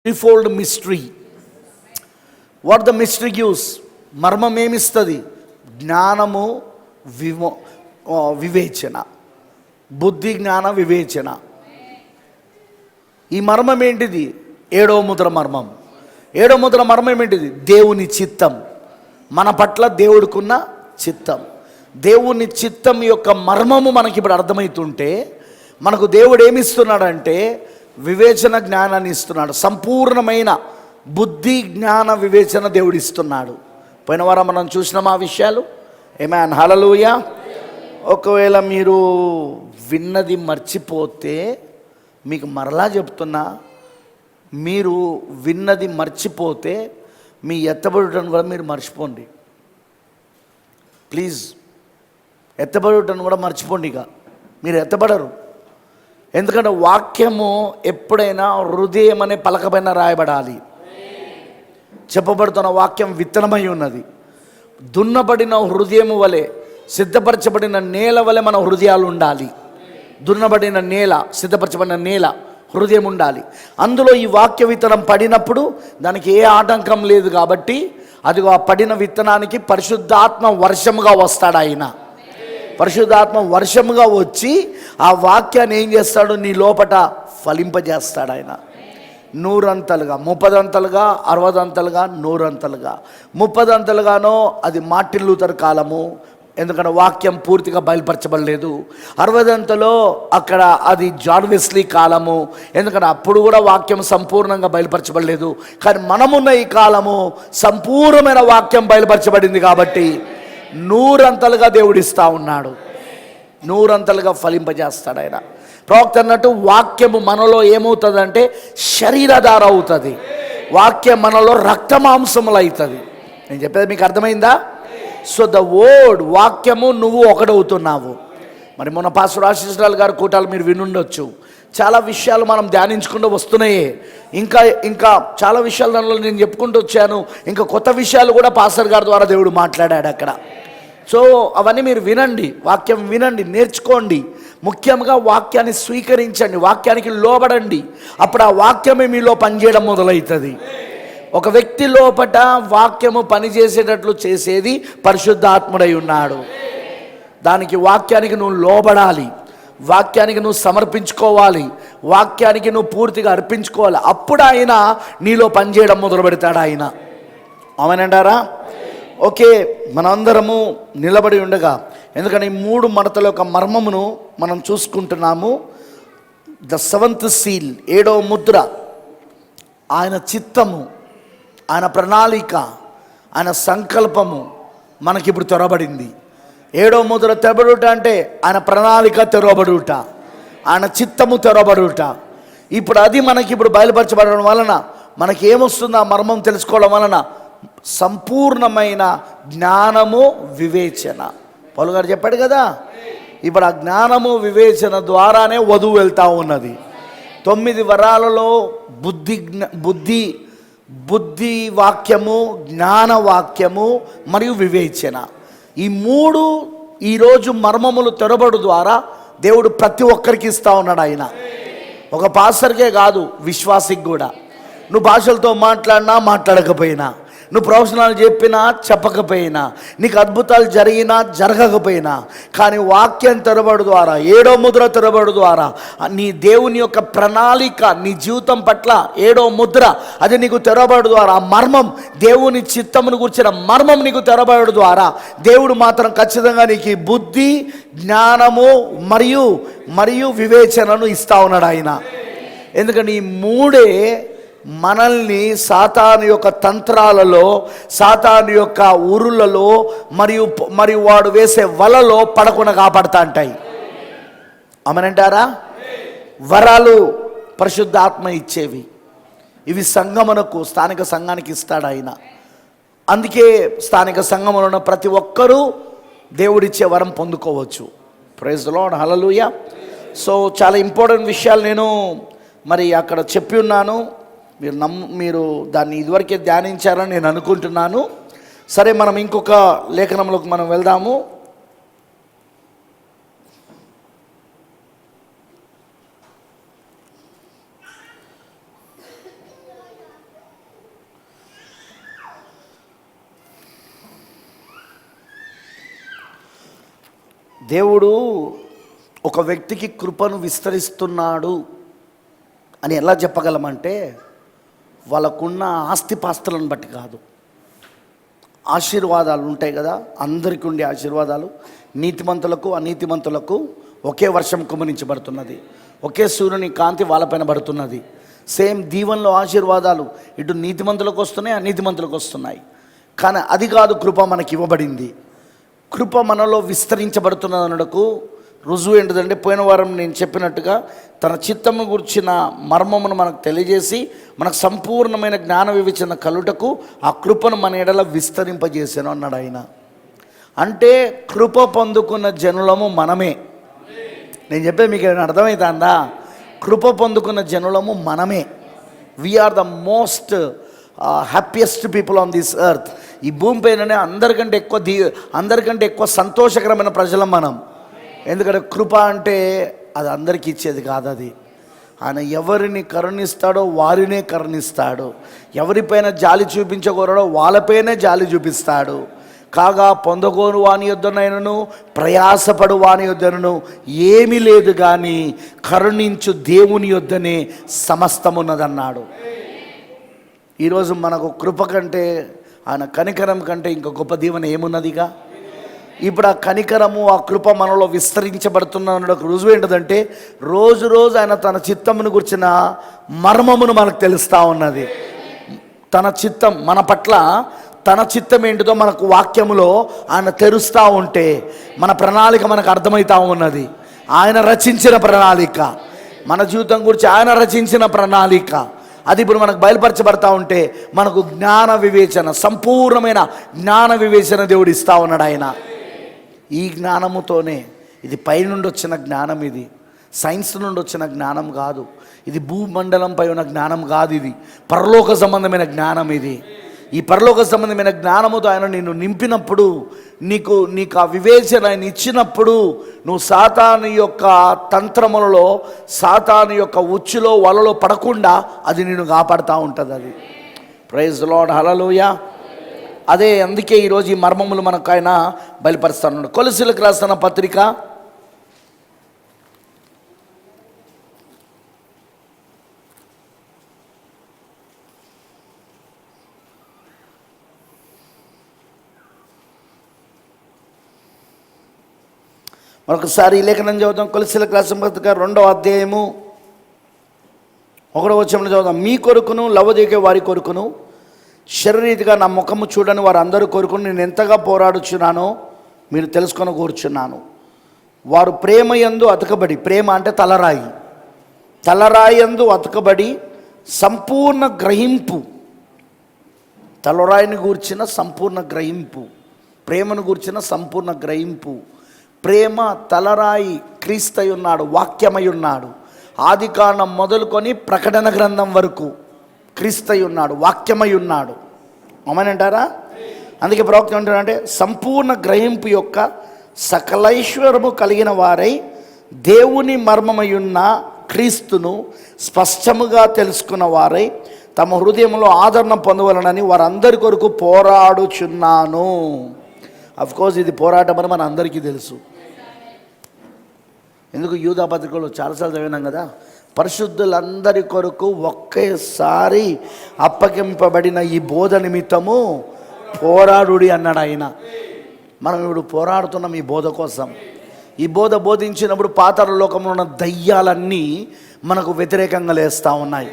త్రీఫోల్డ్ mystery. What the mystery gives? మర్మం ఏమిస్తుంది? జ్ఞానము, వివేచన, బుద్ధి, జ్ఞాన, వివేచన. ఈ మర్మం ఏంటిది? ఏడవ ముద్ర మర్మం. ఏడవ ముద్ర మర్మం ఏంటిది? దేవుని చిత్తం. మన పట్ల దేవుడికున్న చిత్తం. దేవుని చిత్తం యొక్క మర్మము మనకి ఇప్పుడు అర్థమవుతుంటే మనకు దేవుడు ఏమిస్తున్నాడంటే వివేచన జ్ఞానాన్ని ఇస్తున్నాడు. సంపూర్ణమైన బుద్ధి, జ్ఞాన, వివేచన దేవుడు ఇస్తున్నాడు. పోయిన వారం మనం చూసినాం ఆ విషయాలు. ఆమేన్, హల్లెలూయా. ఒకవేళ మీరు విన్నది మర్చిపోతే మీకు మరలా చెప్తున్నా, మీరు విన్నది మర్చిపోతే మీ ఎత్తబడుటను కూడా మీరు మర్చిపోండి. ప్లీజ్, ఎత్తబడుటను కూడా మర్చిపోండి. ఇక మీరు ఎత్తబడరు. ఎందుకంటే వాక్యము ఎప్పుడైనా హృదయం అనే పలకపైన రాయబడాలి. చెప్పబడుతున్న వాక్యం విత్తనమై ఉన్నది. దున్నబడిన హృదయము వలె, సిద్ధపరచబడిన నేల వలె మన హృదయాలు ఉండాలి. దున్నబడిన నేల, సిద్ధపరచబడిన నేల, హృదయం ఉండాలి. అందులో ఈ వాక్య విత్తనం పడినప్పుడు దానికి ఏ ఆటంకం లేదు. కాబట్టి అది ఆ పడిన విత్తనానికి పరిశుద్ధాత్మ వర్షముగా వస్తాడు. ఆయన పరిశుద్ధాత్మ వర్షముగా వచ్చి ఆ వాక్యాన్ని ఏం చేస్తాడు? నీ లోపట ఫలింపజేస్తాడు. ఆయన 100 అంతలుగా, 30 అంతలుగా, 60 అంతలుగా, 100 అంతలుగా. 30 అంతలుగానో అది మార్టిన్ లూథర్ కాలము, ఎందుకంటే వాక్యం పూర్తిగా బయలుపరచబడలేదు. 60 అంతలో అక్కడ అది జాన్ వెస్లీ కాలము, ఎందుకంటే అప్పుడు కూడా వాక్యం సంపూర్ణంగా బయలుపరచబడలేదు. కానీ మనమున్న ఈ కాలము సంపూర్ణమైన వాక్యం బయలుపరచబడింది. కాబట్టి 100 అంతలుగా దేవుడిస్తూ ఉన్నాడు. 100 అంతలుగా ఫలింపజేస్తాడు ఆయన. ప్రవక్త అన్నట్టు వాక్యము మనలో ఏమవుతుందంటే శరీరధార అవుతుంది. వాక్యం మనలో రక్త మాంసములు అవుతుంది. నేను చెప్పేది మీకు అర్థమైందా? సో ద వర్డ్, వాక్యము, నువ్వు ఒకటవుతున్నావు. మరి మొన్న పాస్టర్ ఆశీస్సురాలు గారు కూటాలు మీరు వినుండొచ్చు. చాలా విషయాలు మనం ధ్యానించుకుంటూ వస్తున్నాయే. ఇంకా చాలా విషయాలు దానిలో నేను చెప్పుకుంటూ వచ్చాను. ఇంకా కొత్త విషయాలు కూడా పాస్టర్ గారి ద్వారా దేవుడు మాట్లాడాడు అక్కడ. సో అవన్నీ మీరు వినండి, వాక్యం వినండి, నేర్చుకోండి. ముఖ్యంగా వాక్యాన్ని స్వీకరించండి, వాక్యానికి లోబడండి. అప్పుడు ఆ వాక్యమే మీలో పనిచేయడం మొదలవుతుంది. ఒక వ్యక్తి లోపట వాక్యము పనిచేసేటట్లు చేసేది పరిశుద్ధాత్ముడై ఉన్నాడు. దానికి వాక్యానికి నువ్వు లోబడాలి, వాక్యానికి నువ్వు సమర్పించుకోవాలి, వాక్యానికి నువ్వు పూర్తిగా అర్పించుకోవాలి. అప్పుడు ఆయన నీలో పనిచేయడం మొదలు పెడతాడు ఆయన. అవునంటారా? ఓకే, మనందరము నిలబడి ఉండగా, ఎందుకంటే ఈ 3 మడతల యొక్క మర్మమును మనం చూసుకుంటున్నాము. ద 7th సీల్, 7వ ముద్ర, ఆయన చిత్తము, ఆయన ప్రణాళిక, ఆయన సంకల్పము మనకిప్పుడు తెరవబడింది. 7వ ముద్ర తెరబడుట అంటే ఆయన ప్రణాళిక తెరవబడుట, ఆయన చిత్తము తెరవబడుట. ఇప్పుడు అది మనకి ఇప్పుడు బయలుపరచబడడం వలన మనకి ఏమొస్తుంది? ఆ మర్మం తెలుసుకోవడం వలన సంపూర్ణమైన జ్ఞానము, వివేచన. పౌలు గారు చెప్పాడు కదా, ఇప్పుడు ఆ జ్ఞానము, వివేచన ద్వారానే వధువు వెళ్తూ ఉన్నది. 9 వరాలలో బుద్ధి వాక్యము, జ్ఞాన వాక్యము మరియు వివేచన, ఈ 3 ఈరోజు మర్మములు తెరబడు ద్వారా దేవుడు ప్రతి ఒక్కరికి ఇస్తూ ఉన్నాడు. ఆయన ఒక పాస్టర్కే కాదు, విశ్వాసికి కూడా. నువ్వు భాషలతో మాట్లాడినా మాట్లాడకపోయినా, నువ్వు ప్రవచనాలు చెప్పినా చెప్పకపోయినా, నీకు అద్భుతాలు జరిగినా జరగకపోయినా, కానీ వాక్యం తెరబడు ద్వారా, 7వ ముద్ర తెరబడు ద్వారా నీ దేవుని యొక్క ప్రణాళిక నీ జీవితం పట్ల 7వ ముద్ర అది నీకు తెరబడు ద్వారా, ఆ మర్మం, దేవుని చిత్తమును గురించిన మర్మం నీకు తెరబడు ద్వారా దేవుడు మాత్రం ఖచ్చితంగా నీకు బుద్ధి, జ్ఞానము మరియు వివేచనను ఇస్తా ఉన్నాడు ఆయన. ఎందుకంటే ఈ 3 మనల్ని సాతాను యొక్క తంత్రాలలో, సాతాను యొక్క ఉరులలో మరియు వాడు వేసే వలలో పడకుండా కాపాడుతూ ఉంటాయి. అమనంటారా? వరాలు పరిశుద్ధాత్మ ఇచ్చేవి. ఇవి సంఘమునకు, స్థానిక సంఘానికి ఇస్తాడు ఆయన. అందుకే స్థానిక సంఘములో ఉన్న ప్రతి ఒక్కరూ దేవుడిచ్చే వరం పొందుకోవచ్చు. Praise the lord, hallelujah. So చాలా ఇంపార్టెంట్ విషయాలు నేను మరి అక్కడ చెప్పి ఉన్నాను. మీరు దాన్ని ఇదివరకే ధ్యానించారని నేను అనుకుంటున్నాను. సరే, మనం ఇంకొక లేఖనంలోకి మనం వెళ్దాము. దేవుడు ఒక వ్యక్తికి కృపను విస్తరిస్తున్నాడు అని ఎలా చెప్పగలమంటే, వాళ్ళకున్న ఆస్తిపాస్తులను బట్టి కాదు. ఆశీర్వాదాలు ఉంటాయి కదా, అందరికీ ఉండే ఆశీర్వాదాలు. నీతిమంతులకు అనీతిమంతులకు ఒకే వర్షం కుమరించబడుతున్నది, ఒకే సూర్యుని కాంతి వాళ్ళపైన పడుతున్నది. సేమ్ దీవెనలో ఆశీర్వాదాలు ఇటు నీతిమంతులకు వస్తున్నాయి, అనీతిమంతులకు వస్తున్నాయి. కానీ అది కాదు కృప మనకి ఇవ్వబడింది. కృప మనలో విస్తరించబడుతున్నది అన్నకు రుజువు ఏంటిదంటే, పోయిన వారం నేను చెప్పినట్టుగా తన చిత్తము గురించిన మర్మమును మనకు తెలియజేసి మనకు సంపూర్ణమైన జ్ఞాన వివేచన కలుటకు ఆ కృపను మన ఎడల విస్తరింపజేసాను అన్నాడు ఆయన. అంటే కృప పొందుకున్న జనులము మనమే. నేను చెప్పే మీకు ఏమైనా అర్థమవుతుందా? కృప పొందుకున్న జనులము మనమే. We are the most happiest people on this earth. ఈ భూమి పైననే అందరికంటే ఎక్కువ సంతోషకరమైన ప్రజలం మనం. ఎందుకంటే కృప అంటే అది అందరికీ ఇచ్చేది కాదు. అది ఆయన ఎవరిని కరుణిస్తాడో వారినే కరుణిస్తాడు, ఎవరిపైన జాలి చూపించకూడదో వాళ్ళపైనే జాలి చూపిస్తాడు. కాగా పొందగోను వాని యొద్దనైనను ప్రయాసపడు వాని యొద్దనను ఏమీ లేదు, కానీ కరుణించు దేవుని యొద్దనే సమస్తమున్నదన్నాడు. ఈరోజు మనకు కృప కంటే, ఆయన కనికరం కంటే ఇంకా గొప్ప దీవెన ఏమున్నదిగా? ఇప్పుడు ఆ కనికరము, ఆ కృప మనలో విస్తరించబడుతున్న రుజువు ఏంటంటే, రోజు రోజు ఆయన తన చిత్తమును గుర్చిన మర్మమును మనకు తెలుస్తూ ఉన్నది. తన చిత్తం మన పట్ల, తన చిత్తం ఏంటిదో మనకు వాక్యములో ఆయన తెరుస్తూ ఉంటే మన ప్రణాళిక మనకు అర్థమవుతూ ఉన్నది. ఆయన రచించిన ప్రణాళిక, మన జీవితం గురించి ఆయన రచించిన ప్రణాళిక, అది ఇప్పుడు మనకు బయలుపరచబడతా ఉంటే మనకు జ్ఞాన వివేచన, సంపూర్ణమైన జ్ఞాన వివేచన దేవుడు ఇస్తూ ఉన్నాడు ఆయన. ఈ జ్ఞానముతోనే, ఇది పైనుండి వచ్చిన జ్ఞానం, ఇది సైన్స్ నుండి వచ్చిన జ్ఞానం కాదు, ఇది భూమండలంపై ఉన్న జ్ఞానం కాదు, ఇది పరలోక సంబంధమైన జ్ఞానం. ఇది ఈ పరలోక సంబంధమైన జ్ఞానముతో ఆయన నిన్ను నింపినప్పుడు, నీకు ఆ వివేచన ఆయన ఇచ్చినప్పుడు, నువ్వు సాతాను యొక్క తంత్రములలో, సాతాను యొక్క ఉచ్చులో వలలో పడకుండా అది నిన్ను కాపాడుతూ ఉంటుంది. అది ప్రైజ్ లార్డ్, హల్లెలూయా. అదే అందుకే ఈరోజు ఈ మర్మములు మనకు ఆయన బయలుపరుస్తాను. కొలసీలకు రాసిన పత్రిక మరొకసారి ఈ లేఖనం చదువుతాం. కొలసీలకు రాసిన పత్రిక 2వ అధ్యాయము 1వ వచనం చదువుతాం. మీ కొరకును లవదీకే వారి కొరకును శరీరీతిగా నా ముఖము చూడని వారు అందరూ కొరకును నేను ఎంతగా పోరాడుచున్నానో మీరు తెలుసుకొని కూర్చున్నాను. వారు ప్రేమయందు అతకబడి, ప్రేమ అంటే తలరాయి, తలరాయందు అతకబడి సంపూర్ణ గ్రహింపు, తలరాయిని గూర్చిన సంపూర్ణ గ్రహింపు, ప్రేమను గూర్చిన సంపూర్ణ గ్రహింపు. ప్రేమ తలరాయి క్రీస్తై ఉన్నాడు, వాక్యమై ఉన్నాడు. ఆదికాండం మొదలుకొని ప్రకటన గ్రంథం వరకు క్రీస్తై ఉన్నాడు, వాక్యమై ఉన్నాడు. అమ్మనంటారా? అందుకే ప్రవక్త ఏమంటాడంటే, సంపూర్ణ గ్రహింపు యొక్క సకలైశ్వరము కలిగిన వారై దేవుని మర్మమై ఉన్న క్రీస్తును స్పష్టముగా తెలుసుకున్న వారై తమ హృదయంలో ఆదరణ పొందవలనని వారందరి కొరకు పోరాడుచున్నాను. అఫ్కోర్స్ ఇది పోరాటం అని మన అందరికీ తెలుసు. ఎందుకు యూదా పత్రికలో చాలాసార్లు చదివినాం కదా, పరిశుద్ధులందరి కొరకు ఒకేసారి అప్పగింపబడిన ఈ బోధ నిమిత్తము పోరాడుడి అన్నాడు ఆయన. మనం ఇప్పుడు పోరాడుతున్నాం ఈ బోధ కోసం. ఈ బోధ బోధించినప్పుడు పాతాళ లోకంలో ఉన్న దయ్యాలన్నీ మనకు వ్యతిరేకంగా లేస్తూ ఉన్నాయి.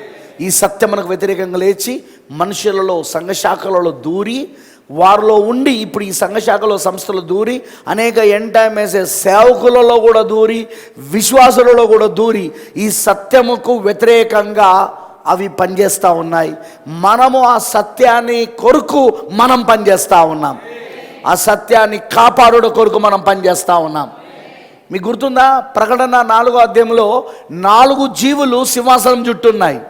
ఈ సత్యం మనకు వ్యతిరేకంగా లేచి మనుషులలో, సంఘశాఖలలో దూరి, వారిలో ఉండి, ఇప్పుడు ఈ సంఘశాఖలో సంస్థలు దూరి, అనేక ఎండ్ టైమ్ మెసేజ్ సేవకులలో కూడా దూరి, విశ్వాసులలో కూడా దూరి ఈ సత్యముకు వ్యతిరేకంగా అవి పనిచేస్తూ ఉన్నాయి. మనము ఆ సత్యాన్ని కొరకు మనం పనిచేస్తూ ఉన్నాం, ఆ సత్యాన్ని కాపాడుట కొరకు మనం పనిచేస్తూ ఉన్నాం. మీకు గుర్తుందా? ప్రకటన 4వ అధ్యాయంలో 4 జీవులు సింహాసనం చుట్టూ ఉన్నాయి.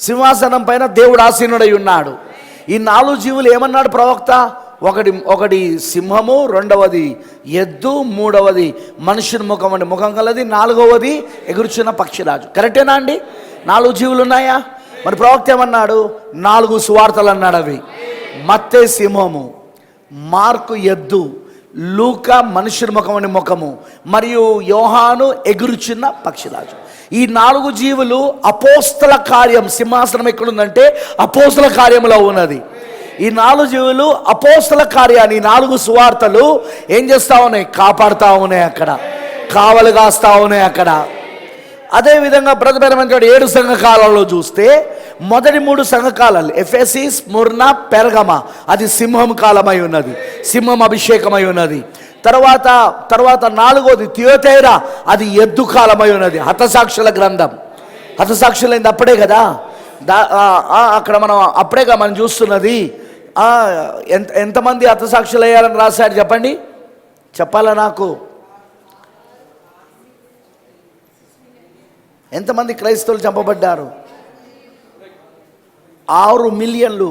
సింహాసనం పైన దేవుడు ఆసీనుడై ఉన్నాడు. ఈ 4 జీవులు ఏమన్నాడు ప్రవక్త? ఒకటి సింహము, 2వది ఎద్దు, 3వది మనుషుని ముఖం అంటే ముఖం కలది, 4వది ఎగురుచున్న పక్షిరాజు. కరెక్టేనా అండి? 4 జీవులు ఉన్నాయా? మరి ప్రవక్త ఏమన్నాడు? 4 సువార్తలు అన్నాడు. అవి మత్తయి సింహము, మార్కు ఎద్దు, లూకా మనుషుని ముఖమని ముఖము, మరియు యోహాను ఎగురుచున్న పక్షిరాజు. ఈ 4 జీవులు అపోస్తల కార్యం, సింహాసనం ఎక్కడుందంటే అపోస్తల కార్యంలో ఉన్నది. ఈ 4 జీవులు అపోస్తల కార్యాన్ని, 4 సువార్తలు ఏం చేస్తా ఉన్నాయి? కాపాడుతూ ఉన్నాయి, అక్కడ కావలు కాస్తా ఉన్నాయి అక్కడ. అదేవిధంగా బ్రతపరమంటాడు 7 సంఘకాలలో చూస్తే మొదటి 3 సంఘకాలాలు ఎఫెసీ, స్ముర్న, పెర్గమ, అది సింహం కాలమై ఉన్నది, సింహం అభిషేకమై ఉన్నది. తర్వాత 4వది థియోతైరా, అది ఎద్దు కాలమై ఉన్నది, హతసాక్షుల గ్రంథం. హతసాక్షులైంది అప్పుడే కదా, అక్కడ మనం అప్పుడేగా మనం చూస్తున్నది. ఎంతమంది హతసాక్షులు అయ్యారని రాశాడు చెప్పండి, చెప్పాలా నాకు? ఎంతమంది క్రైస్తవులు చంపబడ్డారు? 6 మిలియన్లు,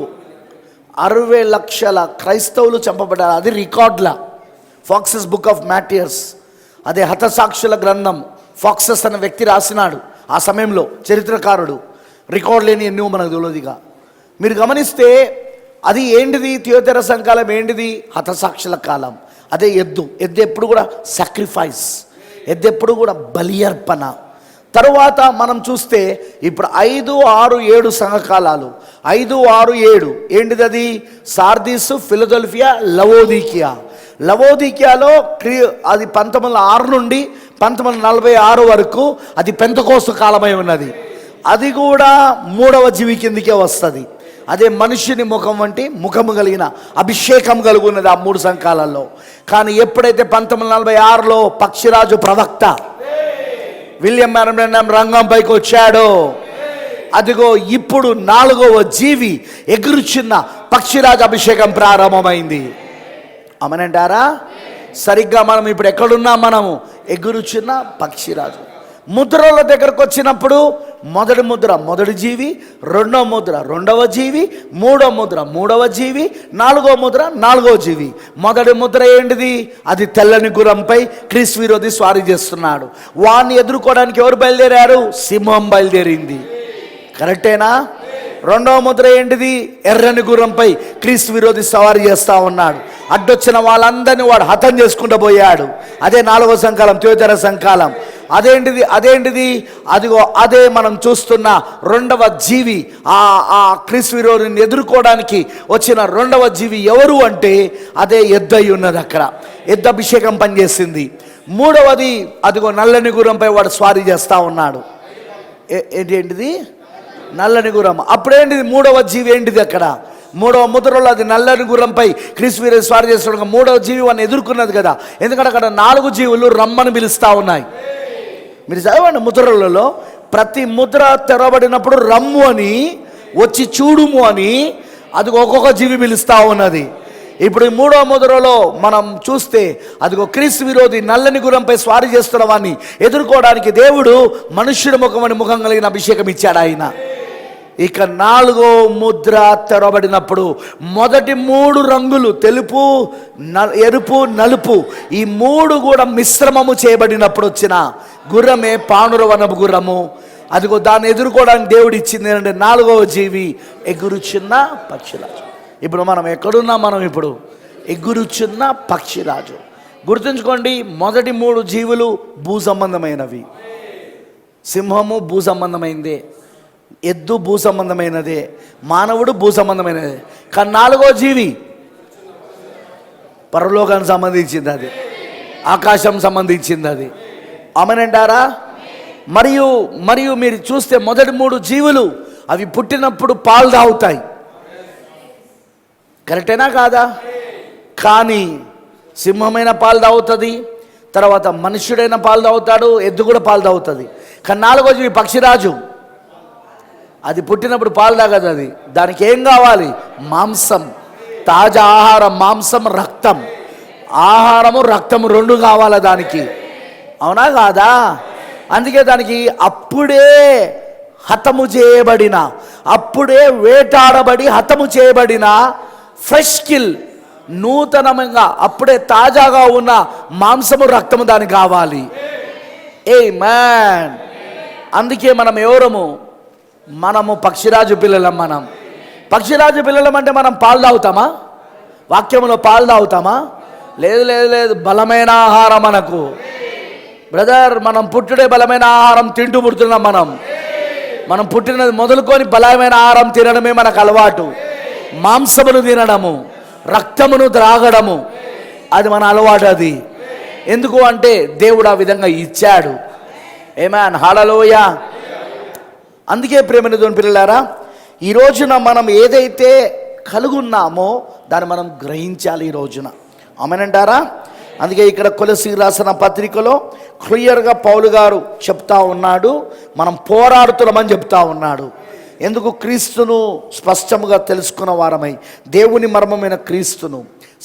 60 లక్షల క్రైస్తవులు చంపబడ్డారు. అది రికార్డుల ఫాక్సెస్ బుక్ ఆఫ్ మ్యాటియర్స్, అదే హతసాక్షుల గ్రంథం. ఫాక్సెస్ అనే వ్యక్తి రాసినాడు ఆ సమయంలో, చరిత్రకారుడు. రికార్డు లేని ఎన్నో మనకు తెలియదుగా. మీరు గమనిస్తే అది ఏంటిది? థియోతెర సంకాలం ఏంటిది? హతసాక్షుల కాలం. అదే ఎద్దు ఎప్పుడు కూడా సాక్రిఫైస్, ఎప్పుడు కూడా బలి అర్పణ. తరువాత మనం చూస్తే ఇప్పుడు 5, 6, 7 సంఘకాలాలు. 5, 6, 7 ఏంటిది? అది సార్దీసు, ఫిలదెల్ఫియా, లవోదికియా. లవోదికియాలో అది 1906 నుండి 1946 వరకు అది పెంతెకోస్తు కాలమై ఉన్నది. అది కూడా 3వ జీవి కిందికే వస్తుంది. అదే మనుషుని ముఖం వంటి ముఖము కలిగిన అభిషేకం కలుగున్నది ఆ 3 సంఘకాలలో. కానీ ఎప్పుడైతే 1946లో పక్షిరాజు ప్రవక్త విలియం బ్రాన్హామ్ రంగంపైకి వచ్చాడో, అదిగో ఇప్పుడు 4వ జీవి ఎగురుచున్న పక్షిరాజు అభిషేకం ప్రారంభమైంది. అమనంటారా? సరిగ్గా మనం ఇప్పుడు ఎక్కడున్నాం? మనము ఎగురుచున్న పక్షిరాజు. ముద్రల దగ్గరకు వచ్చినప్పుడు మొదటి ముద్ర మొదటి జీవి, 2వ ముద్ర 2వ జీవి, 3వ ముద్ర 3వ జీవి, 4వ ముద్ర 4వ జీవి. మొదటి ముద్ర ఏంటిది? అది తెల్లని గుర్రంపై క్రీస్తు విరోధి స్వారీ చేస్తున్నాడు. వాడిని ఎదుర్కోవడానికి ఎవరు బయలుదేరారు? సింహం బయలుదేరింది. కరెక్టేనా? 2వ ముద్ర ఏంటిది? ఎర్రని గుర్రంపై క్రీస్తు విరోధి సవారీ చేస్తూ ఉన్నాడు. అడ్డొచ్చిన వాళ్ళందరినీ వాడు హతం చేసుకుంటూ పోయాడు. అదే 4వ సంకాలం, థియోతెర సంకాలం. అదేంటిది? అదిగో అదే మనం చూస్తున్న 2వ జీవి. ఆ క్రీస్తు విరోధిని ఎదుర్కోవడానికి వచ్చిన 2వ జీవి ఎవరు అంటే అదే ఎద్దు అయి ఉన్నది. అక్కడ ఎద్దు అభిషేకం పనిచేసింది. 3వది అదిగో నల్లని గుర్రంపై వాడు స్వారీ చేస్తూ ఉన్నాడు. ఏంటిది? నల్లని గుర్రం. అప్పుడేంటిది? 3వ జీవి ఏంటిది? అక్కడ 3వ ముద్రలో అది నల్లని గుర్రంపై క్రీస్తు విరోధి స్వారీ చేస్తున్నాడు. 3వ జీవి వాడిని ఎదుర్కొన్నది కదా. ఎందుకంటే అక్కడ 4 జీవులు రమ్మని పిలుస్తూ ఉన్నాయి. మీరు చదవండి ముద్రలలో, ప్రతి ముద్ర తెరవబడినప్పుడు రమ్ము అని, వచ్చి చూడుము అని అది ఒక్కొక్క జీవి పిలుస్తూ ఉన్నది. ఇప్పుడు 3వ ముద్రలో మనం చూస్తే అదిగో క్రీస్తు విరోధి నల్లని గుర్రంపై స్వారీ చేస్తున్న వాడిని ఎదుర్కోవడానికి దేవుడు మనుష్యుడి ముఖమని ముఖం కలిగిన అభిషేకం ఇచ్చాడు ఆయన. ఇక 4వ ముద్ర తెరవబడినప్పుడు మొదటి 3 రంగులు, తెలుపు, ఎరుపు, నలుపు, ఈ 3 కూడా మిశ్రమము చేయబడినప్పుడు వచ్చిన గుర్రమే పాండురవనపు గుర్రము. అదిగో దాన్ని ఎదుర్కోవడానికి దేవుడు ఇచ్చింది ఏంటంటే 4వ జీవి ఎగురుచున్న పక్షిరాజు. ఇప్పుడు మనం ఎక్కడున్నాం? మనం ఇప్పుడు ఎగురుచున్న పక్షిరాజు. గుర్తుంచుకోండి, మొదటి 3 జీవులు భూ సంబంధమైనవి. సింహము భూ సంబంధమైందే, ఎద్దు భూ సంబంధమైనదే, మానవుడు భూ సంబంధమైనదే. కానీ 4వ జీవి పరలోకానికి సంబంధించింది, అది ఆకాశం సంబంధించింది. అది ఆమేనంటారా? మరియు మీరు చూస్తే మొదటి 3 జీవులు అవి పుట్టినప్పుడు పాలు తాగుతాయి. కరెక్టేనా కాదా? కానీ సింహమైన పాలు తాగుతుంది, తర్వాత మనుష్యుడైన పాలు తాగుతాడు, ఎద్దు కూడా పాలు తాగుతుంది. కానీ 4వ జీవి పక్షిరాజు అది పుట్టినప్పుడు పాలు తాగదు. అది దానికి ఏం కావాలి? మాంసం, తాజా ఆహారం. మాంసం, రక్తం. ఆహారము రక్తము 2 కావాలి దానికి. అవునా కాదా? అందుకే దానికి అప్పుడే హతము చేయబడిన, అప్పుడే వేటాడబడి హతము చేయబడిన ఫ్రెష్ కిల్, నూతనంగా అప్పుడే తాజాగా ఉన్న మాంసము రక్తము దానికి కావాలి. ఆమేన్. అందుకే మనం ఎవరము? మనము పక్షిరాజు పిల్లలం. మనం పక్షిరాజు పిల్లలం అంటే మనం పాలు తాగుతామా? వాక్యంలో పాలు తాగుతామా? లేదు లేదు లేదు, బలమైన ఆహారం మనకు. బ్రదర్, మనం పుట్టుడే బలమైన ఆహారం తింటూ పుడుతున్నాం. మనం పుట్టినది మొదలుకొని బలమైన ఆహారం తినడమే మనకు అలవాటు. మాంసమును తినడము, రక్తమును త్రాగడము, అది మన అలవాటు. అది ఎందుకు అంటే దేవుడు ఆ విధంగా ఇచ్చాడు. ఆమేన్, హల్లెలూయా. అందుకే ప్రేమని దేవుని పిల్లలారా, ఈ రోజున మనం ఏదైతే కలుగున్నామో దాన్ని మనం గ్రహించాలి ఈ రోజున. ఆమేనంటారా? అందుకే ఇక్కడ కొలస్సీకి రాసిన పత్రికలో క్లియర్గా పౌలు గారు చెప్తా ఉన్నాడు, మనం పోరాడుతున్నామని చెప్తా ఉన్నాడు. ఎందుకు? క్రీస్తును స్పష్టంగా తెలుసుకున్న వారమై, దేవుని మర్మమైన క్రీస్తును,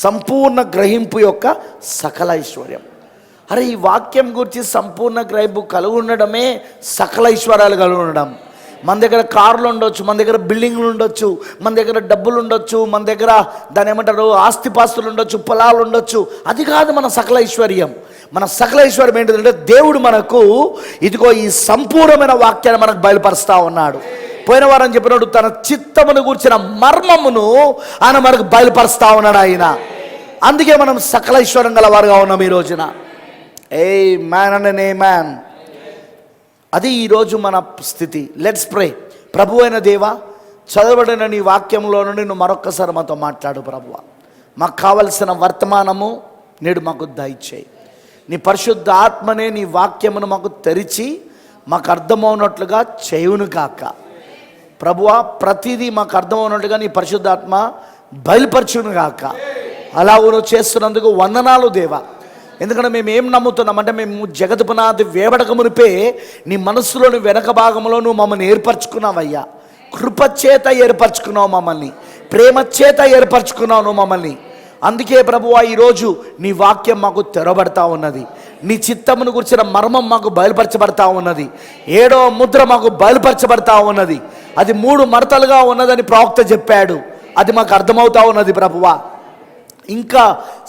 సంపూర్ణ గ్రహింపు యొక్క సకల ఐశ్వర్యం. అరే, ఈ వాక్యం గురించి సంపూర్ణ గ్రహింపు కలిగి ఉండడమే సకల ఐశ్వర్యాలు కలిగి ఉండడం. మన దగ్గర కార్లు ఉండొచ్చు, మన దగ్గర బిల్డింగ్లు ఉండొచ్చు, మన దగ్గర డబ్బులు ఉండొచ్చు, మన దగ్గర దాని ఏమంటారు ఆస్తిపాస్తులు ఉండొచ్చు, పొలాలు ఉండొచ్చు. అది కాదు మన సకల ఐశ్వర్యం. మన సకల ఐశ్వర్యం ఏంటంటే దేవుడు మనకు ఇదిగో ఈ సంపూర్ణమైన వాక్యాన్ని మనకు బయలుపరుస్తూ ఉన్నాడు. పోయిన వారం చెప్పినట్టు తన చిత్తమును కూర్చిన మర్మమును ఆయన మనకు బయలుపరుస్తూ ఉన్నాడు ఆయన. అందుకే మనం సకల ఐశ్వర్యం గల వారుగా ఉన్నాం ఈ రోజున. ఆమేన్ అండ్ ఆమేన్. అది ఈరోజు మన స్థితి. Let's pray. ప్రభు అయిన దేవా, చదవబడిన నీ వాక్యంలో నుండి నువ్వు మరొక్కసారి మాతో మాట్లాడు ప్రభువా. మాకు కావలసిన వర్తమానము నేడు మాకు దయచేయి. నీ పరిశుద్ధ ఆత్మనే నీ వాక్యమును మాకు తెరిచి మాకు అర్థమవునట్లుగా చేయును కాక ప్రభువా. ప్రతిదీ మాకు అర్థమవునట్లుగా నీ పరిశుద్ధాత్మ బయలుపరచును గాక. అలా నువ్వు చేస్తున్నందుకు వందనాలు దేవా. ఎందుకంటే మేము ఏం నమ్ముతున్నామంటే, మేము జగత్ పునాది వేబడక మునిపే నీ మనస్సులోని వెనక భాగంలో నువ్వు మమ్మల్ని ఏర్పరచుకున్నావయ్యా. కృపచేత ఏర్పరచుకున్నావు మమ్మల్ని, ప్రేమ చేత ఏర్పరచుకున్నావు నువ్వు మమ్మల్ని. అందుకే ప్రభువా, ఈరోజు నీ వాక్యం మాకు తెరబడతా ఉన్నది. నీ చిత్తమును గురించిన మర్మం మాకు బయలుపరచబడతా ఉన్నది. 7వ ముద్ర మాకు బయలుపరచబడతా ఉన్నది. అది 3 మడతలుగా ఉన్నదని ప్రవక్త చెప్పాడు. అది మాకు అర్థమవుతా ఉన్నది ప్రభువా. ఇంకా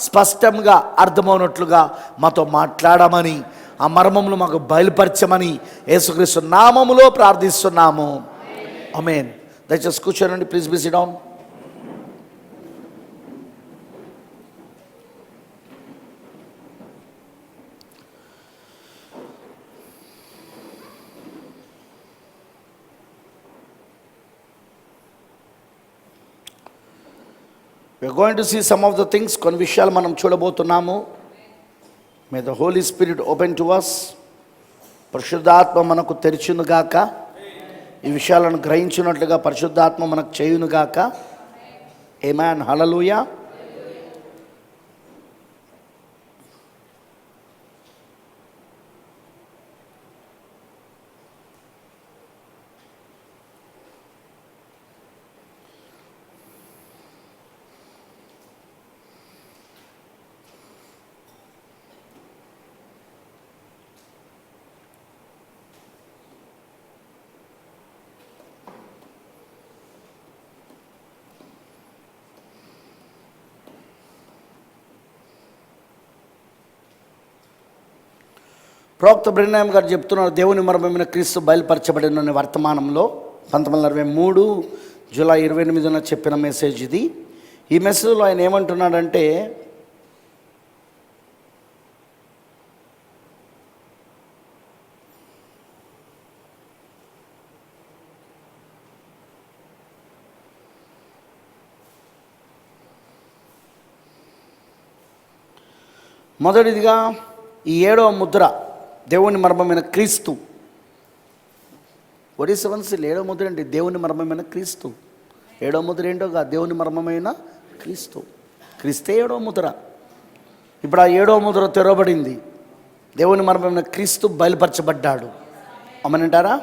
స్పష్టంగా అర్థమవునట్లుగా మాతో మాట్లాడమని, ఆ మర్మములు మాకు బయలుపరచమని యేసుక్రీస్తు నామములో ప్రార్థిస్తున్నాము. ఆమేన్. దయచేసి కూర్చోనండి, please be sit down. We are going to see some of the things. కొన్ని విషయాలు మనం చూడబోతున్నాము. May the Holy Spirit open to us. పరిశుద్ధాత్మ మనకు తెరిచును గాక. ఈ విషయాలను గ్రహించినట్లుగా పరిశుద్ధాత్మ మనకు చేయును గాక. ఆమేన్, హల్లెలూయా. ప్రవక్త బ్రెన్హామ్ గారు చెప్తున్నారు, దేవుని మర్మమైన క్రీస్తు బయలుపరచబడిన వర్తమానంలో 1963 జూలై 28న చెప్పిన మెసేజ్ ఇది. ఈ మెసేజ్లో ఆయన ఏమంటున్నాడంటే, మొదటిదిగా ఈ 7వ ముద్ర దేవుని మర్మమైన క్రీస్తు. ఒడిశవన్సులు 7వ ముద్ర ఏంటి? దేవుని మర్మమైన క్రీస్తు. 7వ ముద్ర ఏంటో కాదు, దేవుని మర్మమైన క్రీస్తు. క్రీస్తే 7వ ముద్ర. ఇప్పుడు ఆ 7వ ముద్ర తెరవబడింది. దేవుని మర్మమైన క్రీస్తు బయలుపరచబడ్డాడు. అమ్మనంటారా?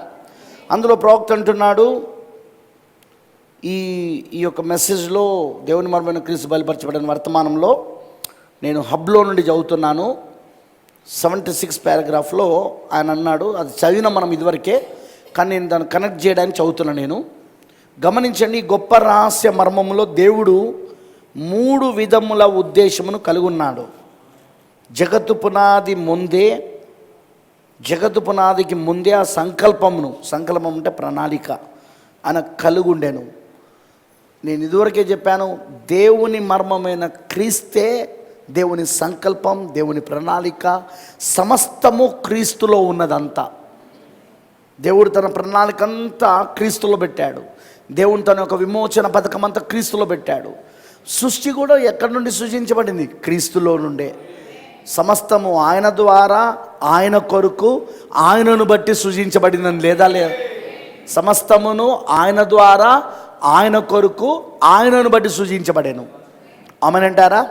అందులో ప్రవక్త అంటున్నాడు, ఈ యొక్క మెసేజ్లో దేవుని మర్మమైన క్రీస్తు బయలుపరచబడిన వర్తమానంలో నేను హబ్లో నుండి చదువుతున్నాను. 76 పారాగ్రాఫ్లో ఆయన అన్నాడు, అది చదివిన మనం ఇదివరకే, కానీ నేను దాన్ని కనెక్ట్ చేయడానికి చదువుతున్నా. నేను గమనించండి, గొప్ప రహస్య మర్మములో దేవుడు 3 విధముల ఉద్దేశమును కలిగి ఉన్నాడు. జగత్తు పునాదికి ముందే ఆ సంకల్పం అంటే ప్రణాళిక ఆయన కలిగి ఉండేను. నేను ఇదివరకే చెప్పాను, దేవుని మర్మమైన క్రీస్తే దేవుని సంకల్పం, దేవుని ప్రణాళిక సమస్తము క్రీస్తులో ఉన్నదంతా. దేవుడు తన ప్రణాళిక అంతా క్రీస్తులో పెట్టాడు. దేవుడు తన యొక్క విమోచన పథకం అంతా క్రీస్తులో పెట్టాడు. సృష్టి కూడా ఎక్కడి నుండి సృజించబడింది? క్రీస్తులో నుండే. సమస్తము ఆయన ద్వారా, ఆయన కొరకు, ఆయనను బట్టి సృజించబడిందని లేదా? సమస్తమును ఆయన ద్వారా, ఆయన కొరకు, ఆయనను బట్టి సృజించబడేను. ఆమేనంటారా?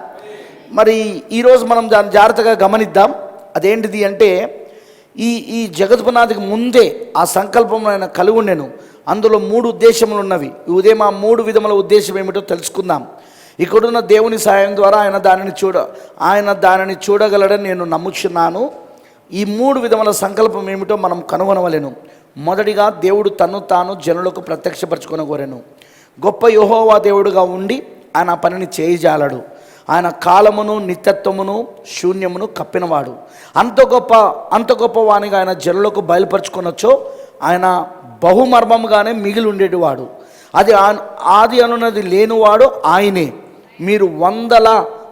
మరి ఈరోజు మనం దాన్ని జాగ్రత్తగా గమనిద్దాం. అదేంటిది అంటే, ఈ జగత్ పునాదికి ముందే ఆ సంకల్పం ఆయన కలిగి ఉండెను. అందులో 3 ఉద్దేశములు ఉన్నవి. ఈ ఉదయం ఆ 3 విధముల ఉద్దేశం ఏమిటో తెలుసుకుందాం. ఇక్కడున్న దేవుని సాయం ద్వారా ఆయన దానిని చూడగలడని నేను నమ్ముచున్నాను. ఈ 3 విధముల సంకల్పం ఏమిటో మనం కనుగొనవలెను. మొదటిగా, దేవుడు తన్ను తాను జనులకు ప్రత్యక్షపరచుకొనగోరెను. గొప్ప యెహోవా దేవుడుగా ఉండి ఆయన పనిని చేయజాలడు. ఆయన కాలమును, నిత్యత్వమును, శూన్యమును కప్పినవాడు. అంత గొప్ప వానిగా ఆయన జనులకు బయలుపరచుకొనొచ్చో ఆయన బహుమర్మముగానే మిగిలి ఉండేటివాడు. అది ఆది అనున్నది లేనివాడు ఆయనే. మీరు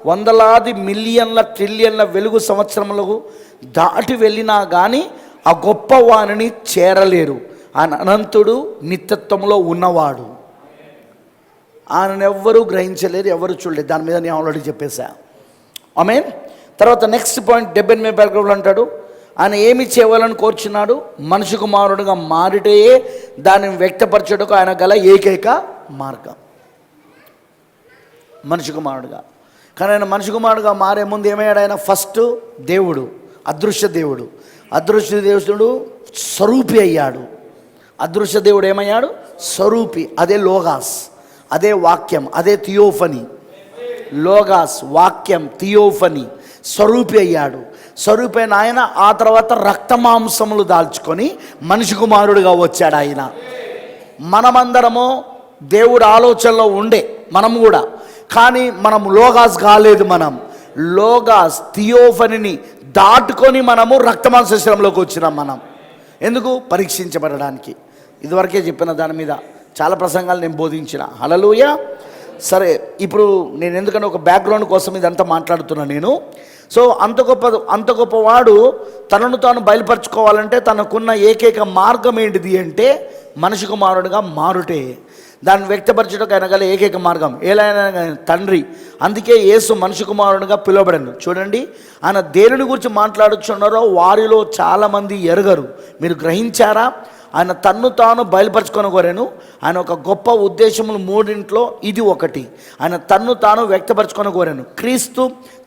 వందలాది మిలియన్ల ట్రిలియన్ల వెలుగు సంవత్సరములకు దాటి వెళ్ళినా కానీ ఆ గొప్ప వాణిని చేరలేరు. ఆయన అనంతుడు, నిత్యత్వంలో ఉన్నవాడు. ఆయనను ఎవ్వరూ గ్రహించలేరు, ఎవరు చూడలేదు. దాని మీద నేను ఆల్రెడీ చెప్పేశా. ఆమేన్. తర్వాత నెక్స్ట్ పాయింట్ 78 పారాగ్రాఫ్లో అంటాడు, ఆయన ఏమి చేయవాలని కోరుచున్నాడు? మనిషి కుమారుడుగా మారిటే దాన్ని వ్యక్తపరచుటకు ఆయన గల ఏకైక మార్గం మనిషి కుమారుడుగా. కానీ ఆయన మనిషి కుమారుడుగా మారే ముందు ఏమయ్యాడు? ఆయన ఫస్ట్ దేవుడు, అదృశ్య దేవుడు. అదృశ్య దేవుడు స్వరూపి అయ్యాడు. అదృశ్య దేవుడు ఏమయ్యాడు? స్వరూపి. అదే లోగాస్, అదే వాక్యం, అదే థియోఫనీ. లోగాస్, వాక్యం, థియోఫనీ. స్వరూపి అయ్యాడు. స్వరూపైన ఆయన ఆ తర్వాత రక్తమాంసములు దాల్చుకొని మనిషి కుమారుడుగా వచ్చాడు ఆయన. మనమందరము దేవుడు ఆలోచనలో ఉండే మనం కూడా, కానీ మనం లోగాస్ కాలేదు. మనం లోగాస్, థియోఫనీని దాటుకొని మనము రక్తమాంస శరీరంలోకి వచ్చినాం. మనం ఎందుకు? పరీక్షించబడడానికి. ఇదివరకే చెప్పిన దాని మీద చాలా ప్రసంగాలు నేను బోధించిన. హల్లెలూయా. సరే, ఇప్పుడు నేను ఎందుకంటే ఒక బ్యాక్గ్రౌండ్ కోసం ఇదంతా మాట్లాడుతున్నాను నేను. సో అంత గొప్పవాడు తనను తాను బయలుపరచుకోవాలంటే తనకున్న ఏకైక మార్గం ఏంటిది అంటే మనిషి కుమారుడుగా మారుటే. దాన్ని వ్యక్తపరచడానికి ఆయన గల ఏకైక మార్గం ఏలైనా తండ్రి. అందుకే యేసు మనిషి కుమారుడుగా పిలువబడను. చూడండి, ఆయన దేనిని గురించి మాట్లాడుచున్నారో వారిలో చాలామంది ఎరగరు. మీరు గ్రహించారా? ఆయన తన్ను తాను బయలుపరచుకొనగోరెను. ఆయన ఒక గొప్ప ఉద్దేశములు 3 ఇది ఒకటి. ఆయన తన్ను తాను వ్యక్తపరచుకొనగోరెను. క్రీస్తు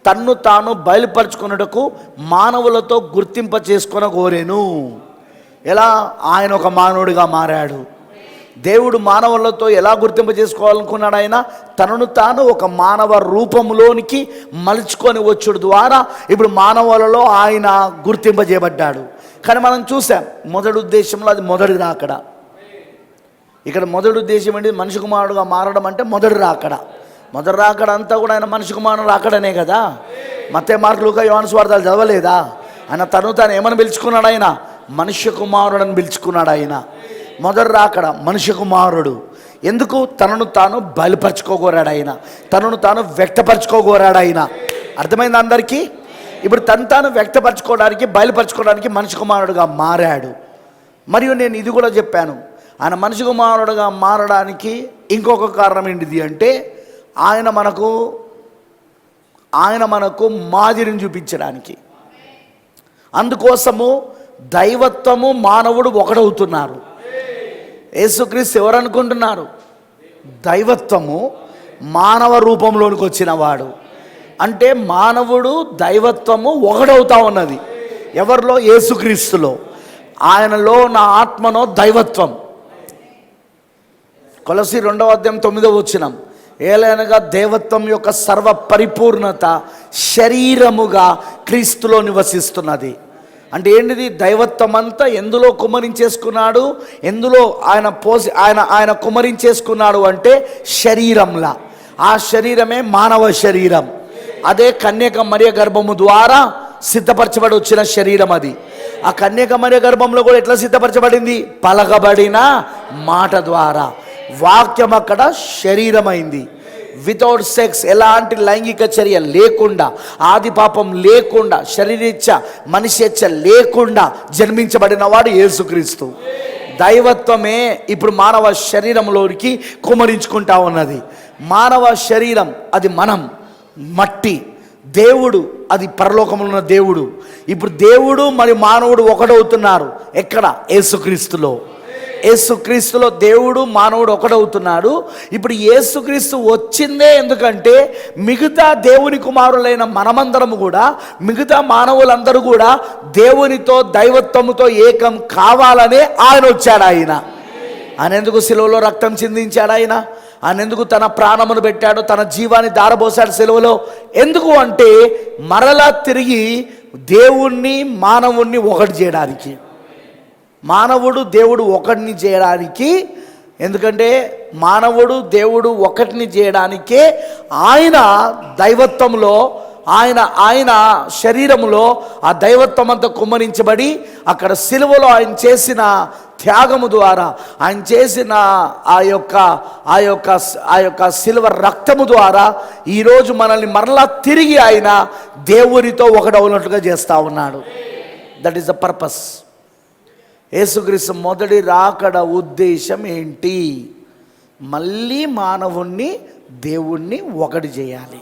తన్ను తాను బయలుపరచుకొనుటకు మానవులతో గుర్తింప చేసుకొనగోరెను. ఎలా? ఆయన ఒక మానవుడిగా మారాడు. దేవుడు మానవులతో ఎలా గుర్తింపు చేసుకోవాలనుకున్నాడు? ఆయన తనను తాను ఒక మానవ రూపంలోనికి మలుచుకొని వచ్చుడు ద్వారా ఇప్పుడు మానవులలో ఆయన గుర్తింపజేయబడ్డాడు. కానీ మనం చూసాం మొదటి ఉద్దేశంలో అది మొదటి రాకడ. ఇక్కడ మొదటి ఉద్దేశం ఏంటి? మనిషి కుమారుడుగా మారడం అంటే మొదటి రాకడ. మొదటి రాకడ అంతా కూడా ఆయన మనిషి కుమారుడు రాకడనే కదా. మత్తయి, మార్కు, లూకా, యోహాను సువార్తలు చదవలేదా? ఆయన తను తాను ఏమని పిలుచుకున్నాడు? ఆయన మనుష్య కుమారుడని పిలుచుకున్నాడు. ఆయన మొదటి రాకడ మనుష్య కుమారుడు. ఎందుకు? తనను తాను బయలుపరచుకోగోరాడు ఆయన, తనను తాను వ్యక్తపరచుకోగోరాడు ఆయన. అర్థమైంది అందరికీ? ఇప్పుడు తను తాను వ్యక్తపరచుకోవడానికి, బయలుపరచుకోవడానికి మనిషి కుమారుడుగా మారాడు. మరియు నేను ఇది కూడా చెప్పాను, ఆయన మనిషి కుమారుడుగా మారడానికి ఇంకొక కారణం ఏంటిది అంటే ఆయన మనకు మాదిరిని చూపించడానికి. అందుకోసము దైవత్వము మానవుడు ఒకడవుతున్నారు. యేసుక్రీస్తు ఎవరు అనుకుంటున్నారు? దైవత్వము మానవ రూపంలోనికి వచ్చినవాడు. అంటే మానవుడు దైవత్వము ఒకడవుతా ఉన్నది. ఎవరిలో? యేసుక్రీస్తులో. ఆయనలో నా ఆత్మనో దైవత్వం. కొలస్సీ 2:9 ఏలైనగా దేవత్వం యొక్క సర్వ పరిపూర్ణత శరీరముగా క్రీస్తులో నివసిస్తున్నది. అంటే ఏంటిది? దైవత్వం అంతా ఎందులో కుమ్మరించేసుకున్నాడు? ఎందులో ఆయన కుమ్మరించేసుకున్నాడు అంటే శరీరంలా. ఆ శరీరమే మానవ శరీరం. అదే కన్యక మరియ గర్భము ద్వారా సిద్ధపరచబడి వచ్చిన శరీరం అది. ఆ కన్యక మరియ గర్భంలో కూడా ఎట్లా సిద్ధపరచబడింది? పలకబడిన మాట ద్వారా. వాక్యం అక్కడ శరీరమైంది. వితౌట్ సెక్స్, ఎలాంటి లైంగిక చర్య లేకుండా, ఆది పాపం లేకుండా, శరీరేచ్ఛ మనిషేచ్ఛ లేకుండా జన్మించబడిన వాడు యేసుక్రీస్తు. దైవత్వమే ఇప్పుడు మానవ శరీరంలోనికి కుమరించుకుంటా ఉన్నది. మానవ శరీరం అది మనం మట్టి, దేవుడు అది పరలోకంలో ఉన్న దేవుడు. ఇప్పుడు దేవుడు మరియు మానవుడు ఒకటవుతున్నారు. ఎక్కడ? యేసుక్రీస్తులో. యేసుక్రీస్తులో దేవుడు మానవుడు ఒకటవుతున్నాడు. ఇప్పుడు యేసుక్రీస్తు వచ్చిందే ఎందుకంటే మిగతా దేవుని కుమారులైన మనమందరము కూడా, మిగతా మానవులందరూ కూడా దేవునితో దైవత్వముతో ఏకం కావాలనే ఆయన వచ్చాడు. ఆయన ఎందుకు సిలువలో రక్తం చిందించాడు? ఆయన ఎందుకు తన ప్రాణమును పెట్టాడు, తన జీవాన్ని దారబోసాడు సిలువలో? ఎందుకు అంటే మరలా తిరిగి దేవుణ్ణి మానవుణ్ణి ఒకటి చేయడానికి, మానవుడు దేవుడు ఒకటిని చేయడానికి. ఎందుకంటే మానవుడు దేవుడు ఒకటిని చేయడానికే ఆయన దైవత్వంలో, ఆయన శరీరములో ఆ దైవత్వం అంతా కుమ్మరించబడి అక్కడ సిలువలో ఆయన చేసిన త్యాగము ద్వారా, ఆయన చేసిన ఆ యొక్క సిలువ రక్తము ద్వారా ఈరోజు మనల్ని మరలా తిరిగి ఆయన దేవునితో ఒకటవునట్లుగా చేస్తూ ఉన్నాడు. That is the purpose. యేసుక్రీస్తు మొదటి రాకడ ఉద్దేశం ఏంటి? మళ్ళీ మానవుణ్ణి దేవుణ్ణి ఒకటి చేయాలి.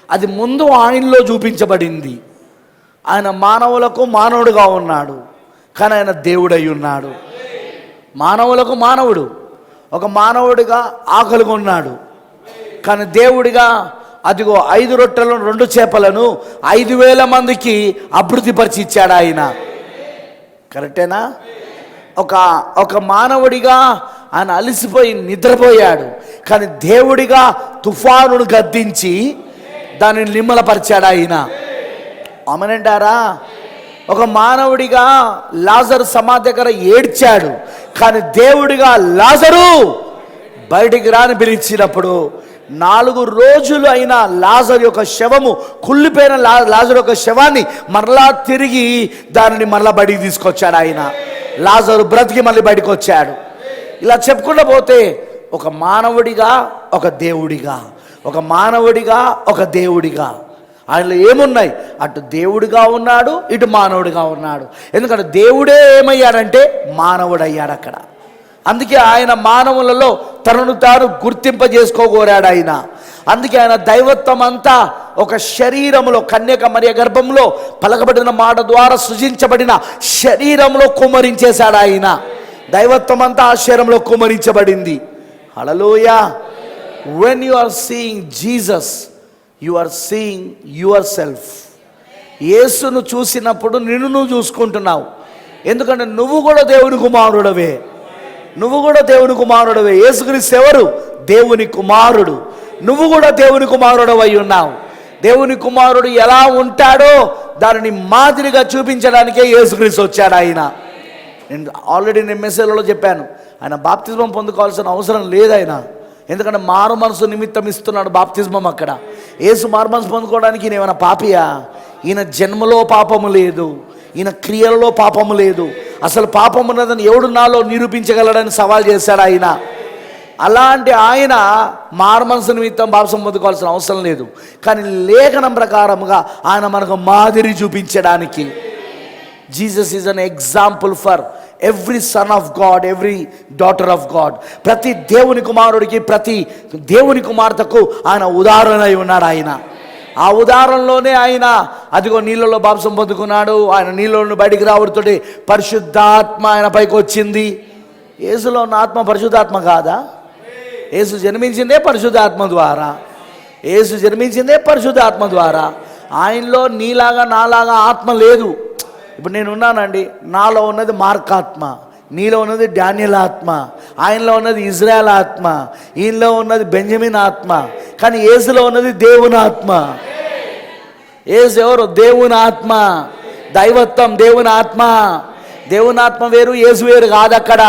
అది ముందు ఆయనలో చూపించబడింది. ఆయన మానవులకు మానవుడుగా ఉన్నాడు, కానీ ఆయన దేవుడై ఉన్నాడు. మానవులకు మానవుడు, ఒక మానవుడిగా ఆకలిగా ఉన్నాడు, కానీ దేవుడిగా అదిగో 5 రొట్టెలను 2 చేపలను 5,000 మందికి అభివృద్ధిపరిచి ఇచ్చాడు ఆయన. కరెక్టేనా? ఒక మానవుడిగా ఆయన అలసిపోయి నిద్రపోయాడు, కానీ దేవుడిగా తుఫానును గద్దించి దానిని నిమ్మలపరిచాడు ఆయన. ఆమేనంటారా? ఒక మానవుడిగా లాజరు సమాధి దగ్గర ఏడ్చాడు, కానీ దేవుడిగా లాజరు బయటికి రాని పిలిచినప్పుడు 4 రోజులు అయినా లాజరు యొక్క శవము, కుళ్ళిపోయిన లాజరు యొక్క శవాన్ని మరలా తిరిగి దానిని మరలా బయటికి తీసుకొచ్చాడు ఆయన. లాజరు బ్రతికి మళ్ళీ బయటకు వచ్చాడు. ఇలా చెప్పుకుంటూ పోతే ఒక మానవుడిగా ఒక దేవుడిగా, ఒక మానవుడిగా ఒక దేవుడిగా ఆయనలో ఏమున్నాయి? అటు దేవుడిగా ఉన్నాడు, ఇటు మానవుడిగా ఉన్నాడు. ఎందుకంటే దేవుడే ఏమయ్యాడంటే మానవుడయ్యాడు అక్కడ. అందుకే ఆయన మానవులలో తనను తాను గుర్తింపజేసుకోగోరాడు ఆయన. అందుకే ఆయన దైవత్వం అంతా ఒక శరీరంలో, కన్యక మరియ గర్భంలో పలకబడిన మాట ద్వారా సృజించబడిన శరీరంలో కుమ్మరించేశాడు ఆయన. దైవత్వం అంతా ఆ శరీరంలో కుమ్మరించబడింది. హల్లెలూయా. When you are seeing Jesus, you are seeing yourself. యేసును చూసినప్పుడు నిన్ను నువ్వు చూసుకుంటున్నావు. ఎందుకంటే నువ్వు కూడా దేవుని కుమారుడవే. నువ్వు కూడా దేవుని కుమారుడవే. యేసుక్రీస్తు ఎవరు? దేవుని కుమారుడు. నువ్వు కూడా దేవుని కుమారుడవై ఉన్నావు. దేవుని కుమారుడు ఎలా ఉంటాడో దానిని మాదిరిగా చూపించడానికే యేసుక్రీస్తు వచ్చాడు ఆయన. నేను మెసేజ్లో చెప్పాను, ఆయన బాప్తిజం పొందుకోవాల్సిన అవసరం లేదు ఆయన. ఎందుకంటే మారు మనసు నిమిత్తం ఇస్తున్నాడు బాప్తిజమం. అక్కడ యేసు మారు మనసు పొందుకోవడానికి ఈయన ఏమైనా పాపియా? ఈయన జన్మలో పాపము లేదు, ఈయన క్రియలలో పాపము లేదు. అసలు పాపం ఉన్నదని ఎవడు నాలో నిరూపించగలడని సవాల్ చేశాడు ఆయన. అలాంటి ఆయన మారు మనసు నిమిత్తం బాప్తిజం పొందుకోవాల్సిన అవసరం లేదు. కానీ లేఖనం ప్రకారముగా ఆయన మనకు మాదిరి చూపించడానికి, Jesus is an example for every son of God, every daughter of God. ప్రతి దేవుని కుమారుడికి, ప్రతి దేవుని కుమార్తెకు ఆయన ఉదాహరణ అయి ఉన్నాడు ఆయన. ఆ ఉదాహరణలోనే ఆయన అదిగో నీళ్ళలో బాప్తిజం పొందుకున్నాడు. ఆయన నీళ్ళలో బయటికి రావడంతోటి పరిశుద్ధాత్మ ఆయన పైకి వచ్చింది. యేసులో ఉన్న ఆత్మ పరిశుద్ధాత్మ కాదా? యేసు జన్మించిందే పరిశుద్ధాత్మ ద్వారా. యేసు జన్మించిందే పరిశుద్ధాత్మ ద్వారా. ఆయనలో నీలాగా నాలాగా ఆత్మ లేదు. ఇప్పుడు నేను ఉన్నానండి, నాలో ఉన్నది మార్కాత్మ, నీలో ఉన్నది డానియల్ ఆత్మ, ఆయనలో ఉన్నది ఇజ్రాయెల్ ఆత్మ, ఈయనలో ఉన్నది బెంజమిన్ ఆత్మ. కానీ యేసులో ఉన్నది దేవుని ఆత్మ. యేసు ఎవరు? దేవుని ఆత్మ. దైవత్వం దేవుని ఆత్మ. దేవుని ఆత్మ వేరు, యేసు వేరు కాదు. అక్కడ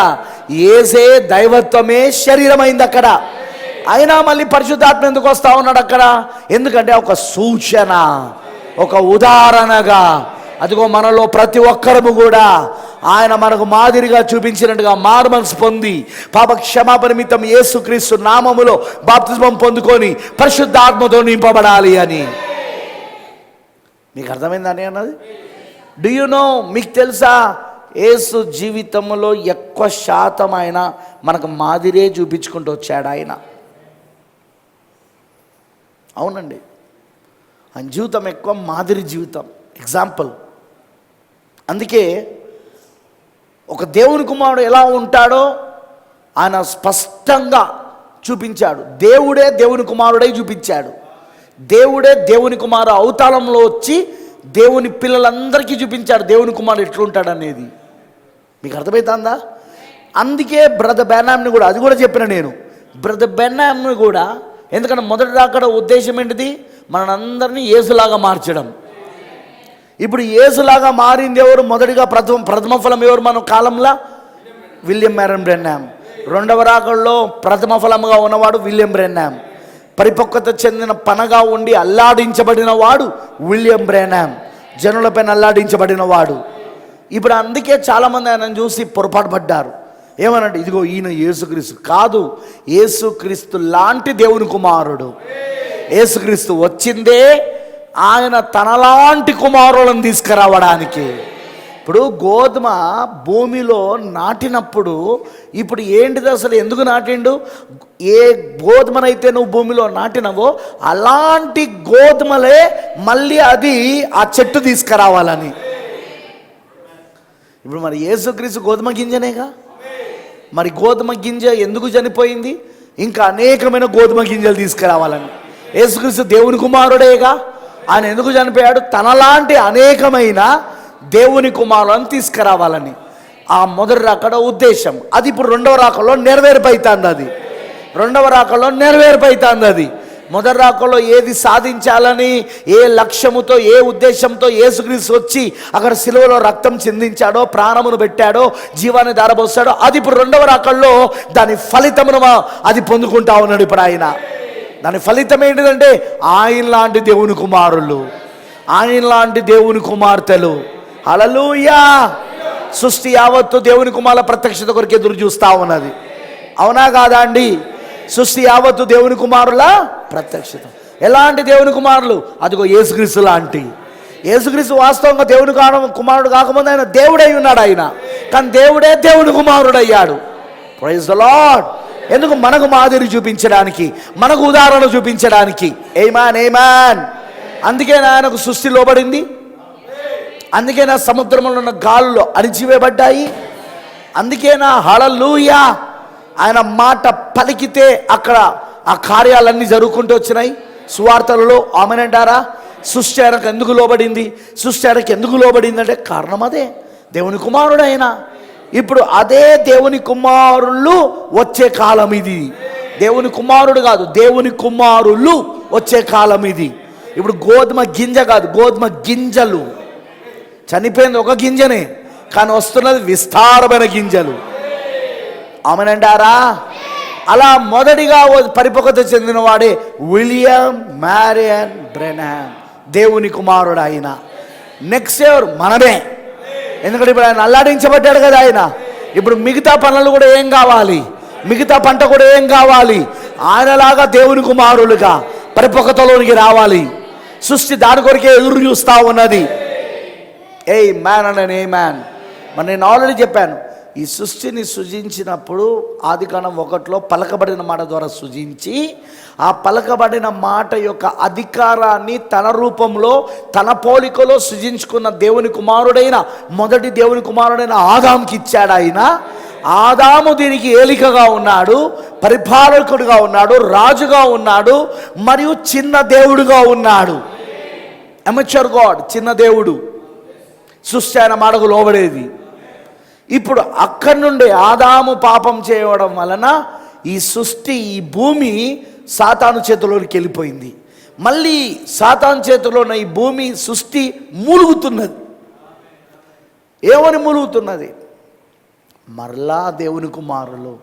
యేసే దైవత్వమే శరీరమైంది అక్కడ. అయినా మళ్ళీ పరిశుద్ధాత్మ ఎందుకు వస్తూ ఉన్నాడు అక్కడ? ఎందుకంటే ఒక సూచన, ఒక ఉదాహరణగా. అదిగో మనలో ప్రతి ఒక్కరము కూడా ఆయన మనకు మాదిరిగా చూపించినట్టుగా మారుమనసు పొంది పాప క్షమాపణ నిమిత్తం యేసుక్రీస్తు నామములో బాప్తిస్మం పొందుకొని పరిశుద్ధాత్మతో నింపబడాలి అని. మీకు అర్థమైందని అన్నది? డూ యు నో, మీకు తెలుసా యేసు జీవితంలో ఎక్కువ శాతం ఆయన మనకు మాదిరే చూపించుకుంటూ వచ్చాడు ఆయన. అవునండి, ఆయన జీవితం ఎక్కువ మాదిరి జీవితం, ఎగ్జాంపుల్. అందుకే ఒక దేవుని కుమారుడు ఎలా ఉంటాడో ఆయన స్పష్టంగా చూపించాడు. దేవుడే దేవుని కుమారుడై చూపించాడు. దేవుడే దేవుని కుమారు అవతారంలో వచ్చి దేవుని పిల్లలందరికీ చూపించాడు దేవుని కుమారుడు ఎట్లుంటాడు అనేది. మీకు అర్థమవుతుందా? అందుకే బ్రదర్ బెన్నామ్ని కూడా, అది కూడా చెప్పిన నేను, బ్రదర్ బెన్నామ్ని కూడా, ఎందుకంటే మొదటి రాకడ ఉద్దేశం ఏంటిది? మనందరినీ యేసులాగా మార్చడం. ఇప్పుడు యేసులాగా మారింది ఎవరు? మొదటిగా ప్రథమ ఫలం ఎవరు మన కాలంలో? William Marrion Branham. రెండవ రాకడలో ప్రథమ ఫలముగా ఉన్నవాడు విలియం బ్రెన్నామ్. పరిపక్వత చెందిన పనగా ఉండి అల్లాడించబడిన వాడు విలియం బ్రెన్నామ్, జనులపైన అల్లాడించబడిన వాడు. ఇప్పుడు అందుకే చాలామంది ఆయనను చూసి పొరపాటు పడ్డారు. ఏమనంటే, ఇదిగో ఈయన యేసుక్రీస్తు కాదు, యేసుక్రీస్తు లాంటి దేవుని కుమారుడు. యేసుక్రీస్తు వచ్చిందే ఆయన తనలాంటి కుమారులను తీసుకురావడానికి. ఇప్పుడు గోధుమ భూమిలో నాటినప్పుడు ఇప్పుడు ఏంటిది అసలు? ఎందుకు నాటిండు? ఏ గోధుమనైతే నువ్వు భూమిలో నాటినవో అలాంటి గోధుమలే మళ్ళీ అది ఆ చెట్టు తీసుకురావాలని. ఇప్పుడు మరి యేసుక్రీస్తు గోధుమ గింజనేగా. మరి గోధుమ గింజ ఎందుకు చనిపోయింది? ఇంకా అనేకమైన గోధుమ గింజలు తీసుకురావాలని. యేసుక్రీస్తు దేవుని కుమారుడేగా. ఆయన ఎందుకు చనిపోయాడు? తనలాంటి అనేకమైన దేవుని కుమారులను తీసుకురావాలని. ఆ మొదటి రాకడ ఉద్దేశం అది. ఇప్పుడు రెండవ రాకడలో నెరవేర్పైతుంది అది. రెండవ రాకడలో నెరవేర్పైతుంది అది. మొదటి రాకడలో ఏది సాధించాలని, ఏ లక్ష్యముతో, ఏ ఉద్దేశంతో యేసుక్రీస్తు వచ్చి అక్కడ సిలువలో రక్తం చిందించాడో, ప్రాణమును పెట్టాడో, జీవాన్ని దారబోస్తాడో, అది ఇప్పుడు రెండవ రాకడలో దాని ఫలితమును అది పొందుకుంటా ఉన్నాడు ఇప్పుడు ఆయన. దాని ఫలితం ఏంటిదంటే ఆయన లాంటి దేవుని కుమారులు, ఆయన లాంటి దేవుని కుమార్తెలు. హల్లెలూయా! సృష్టి యావత్తు దేవుని కుమారుల ప్రత్యక్షత కొరకు ఎదురు చూస్తూ ఉన్నది. అవునా కాదా అండి? సృష్టి యావత్తు దేవుని కుమారుల ప్రత్యక్షత. ఎలాంటి దేవుని కుమారులు? అదిగో యేసుక్రీస్తు లాంటి. యేసుక్రీస్తు వాస్తవంగా దేవుని కుమారుడు కాకముందు ఆయన దేవుడై ఉన్నాడు ఆయన. కానీ దేవుడే దేవుని కుమారుడు అయ్యాడు. Praise the Lord. ఎందుకు? మనకు మాదిరి చూపించడానికి, మనకు ఉదాహరణ చూపించడానికి. ఏమాన్ ఏమాన్. అందుకే ఆయనకు సృష్టి లోబడింది. అందుకేనా సముద్రంలో ఉన్న గాలులు అణిచివేయబడ్డాయి. అందుకేనా హల్లెలూయా ఆయన మాట పలికితే అక్కడ ఆ కార్యాలన్నీ జరుగుకుంటూ వచ్చినాయి. సువార్తలలో ఆమెనంటారా? సృష్టి ఆయనకు ఎందుకు లోబడింది? సృష్టి ఆయనకు ఎందుకు లోబడింది అంటే కారణం అదే, దేవుని కుమారుడు ఆయన. ఇప్పుడు అదే దేవుని కుమారులు వచ్చే కాలం ఇది. దేవుని కుమారుడు కాదు, దేవుని కుమారులు వచ్చే కాలం ఇది. ఇప్పుడు గోధుమ గింజ కాదు, గోధుమ గింజలు. చనిపోయింది ఒక గింజనే, కానీ వస్తున్నది విస్తారమైన గింజలు. ఆమెనంటారా? అలా మొదటిగా పరిపక్వత చెందిన వాడే విలియం మ్యారియన్ బ్రెన్నామ్, దేవుని కుమారుడు ఆయన. నెక్స్ట్ ఎవరు? మనమే. ఎందుకంటే ఇప్పుడు ఆయన అల్లాడించబడ్డాడు కదా ఆయన. ఇప్పుడు మిగతా పనులు కూడా ఏం కావాలి? మిగతా పంట కూడా ఏం కావాలి? ఆయనలాగా దేవుని కుమారులుగా పరిపక్వతలోనికి రావాలి. సృష్టి దాని కొరకే ఎదురు చూస్తూ ఉన్నది. ఏ మ్యాన్ అన్న ఏ మ్యాన్. మరి నేను ఆల్రెడీ చెప్పాను, ఈ సృష్టిని సృజించినప్పుడు ఆదికాండం 1లో పలకబడిన మాట ద్వారా సృజించి, ఆ పలకబడిన మాట యొక్క అధికారాన్ని తన రూపంలో, తన పోలికలో సృజించుకున్న దేవుని కుమారుడైన, మొదటి దేవుని కుమారుడైన ఆదాముకి ఇచ్చాడు ఆయన. ఆదాము దీనికి ఏలికగా ఉన్నాడు, పరిపాలకుడుగా ఉన్నాడు, రాజుగా ఉన్నాడు, మరియు చిన్న దేవుడుగా ఉన్నాడు. అమెచ్యూర్ గాడ్, చిన్న దేవుడు. సృష్టి ఆయన మాటకు లోబడేది. ఇప్పుడు అక్కడి నుండి ఆదాము పాపం చేయడం వలన ఈ సృష్టి, ఈ భూమి సాతాను చేతిలోకి వెళ్ళిపోయింది. మళ్ళీ సాతాను చేతిలో ఉన్న ఈ భూమి సృష్టి మూలుగుతున్నది. ఏమని మూలుగుతున్నది? మరలా దేవుని కుమారులు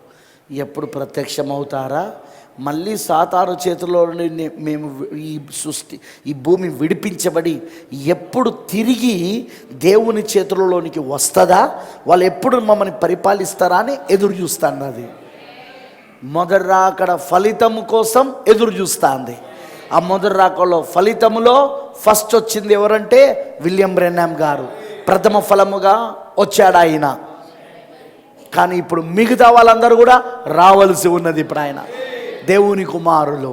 ఎప్పుడు ప్రత్యక్షమవుతారా, మళ్ళీ సాతాను చేతిలో నుండి మేము ఈ భూమి విడిపించబడి ఎప్పుడు తిరిగి దేవుని చేతులలోనికి వస్తుందా, వాళ్ళు ఎప్పుడు మమ్మల్ని పరిపాలిస్తారా అని ఎదురు చూస్తున్నది. మొదటి రాకడ ఫలితము కోసం ఎదురు చూస్తుంది. ఆ మొదటి రాకడలో ఫలితములో ఫస్ట్ వచ్చింది ఎవరంటే విలియం బ్రెన్హామ్ గారు. ప్రథమ ఫలముగా వచ్చాడు ఆయన. కానీ ఇప్పుడు మిగతా వాళ్ళందరూ కూడా రావాల్సి ఉన్నది. ఇప్పుడు ఆయన దేవుని కుమారులు.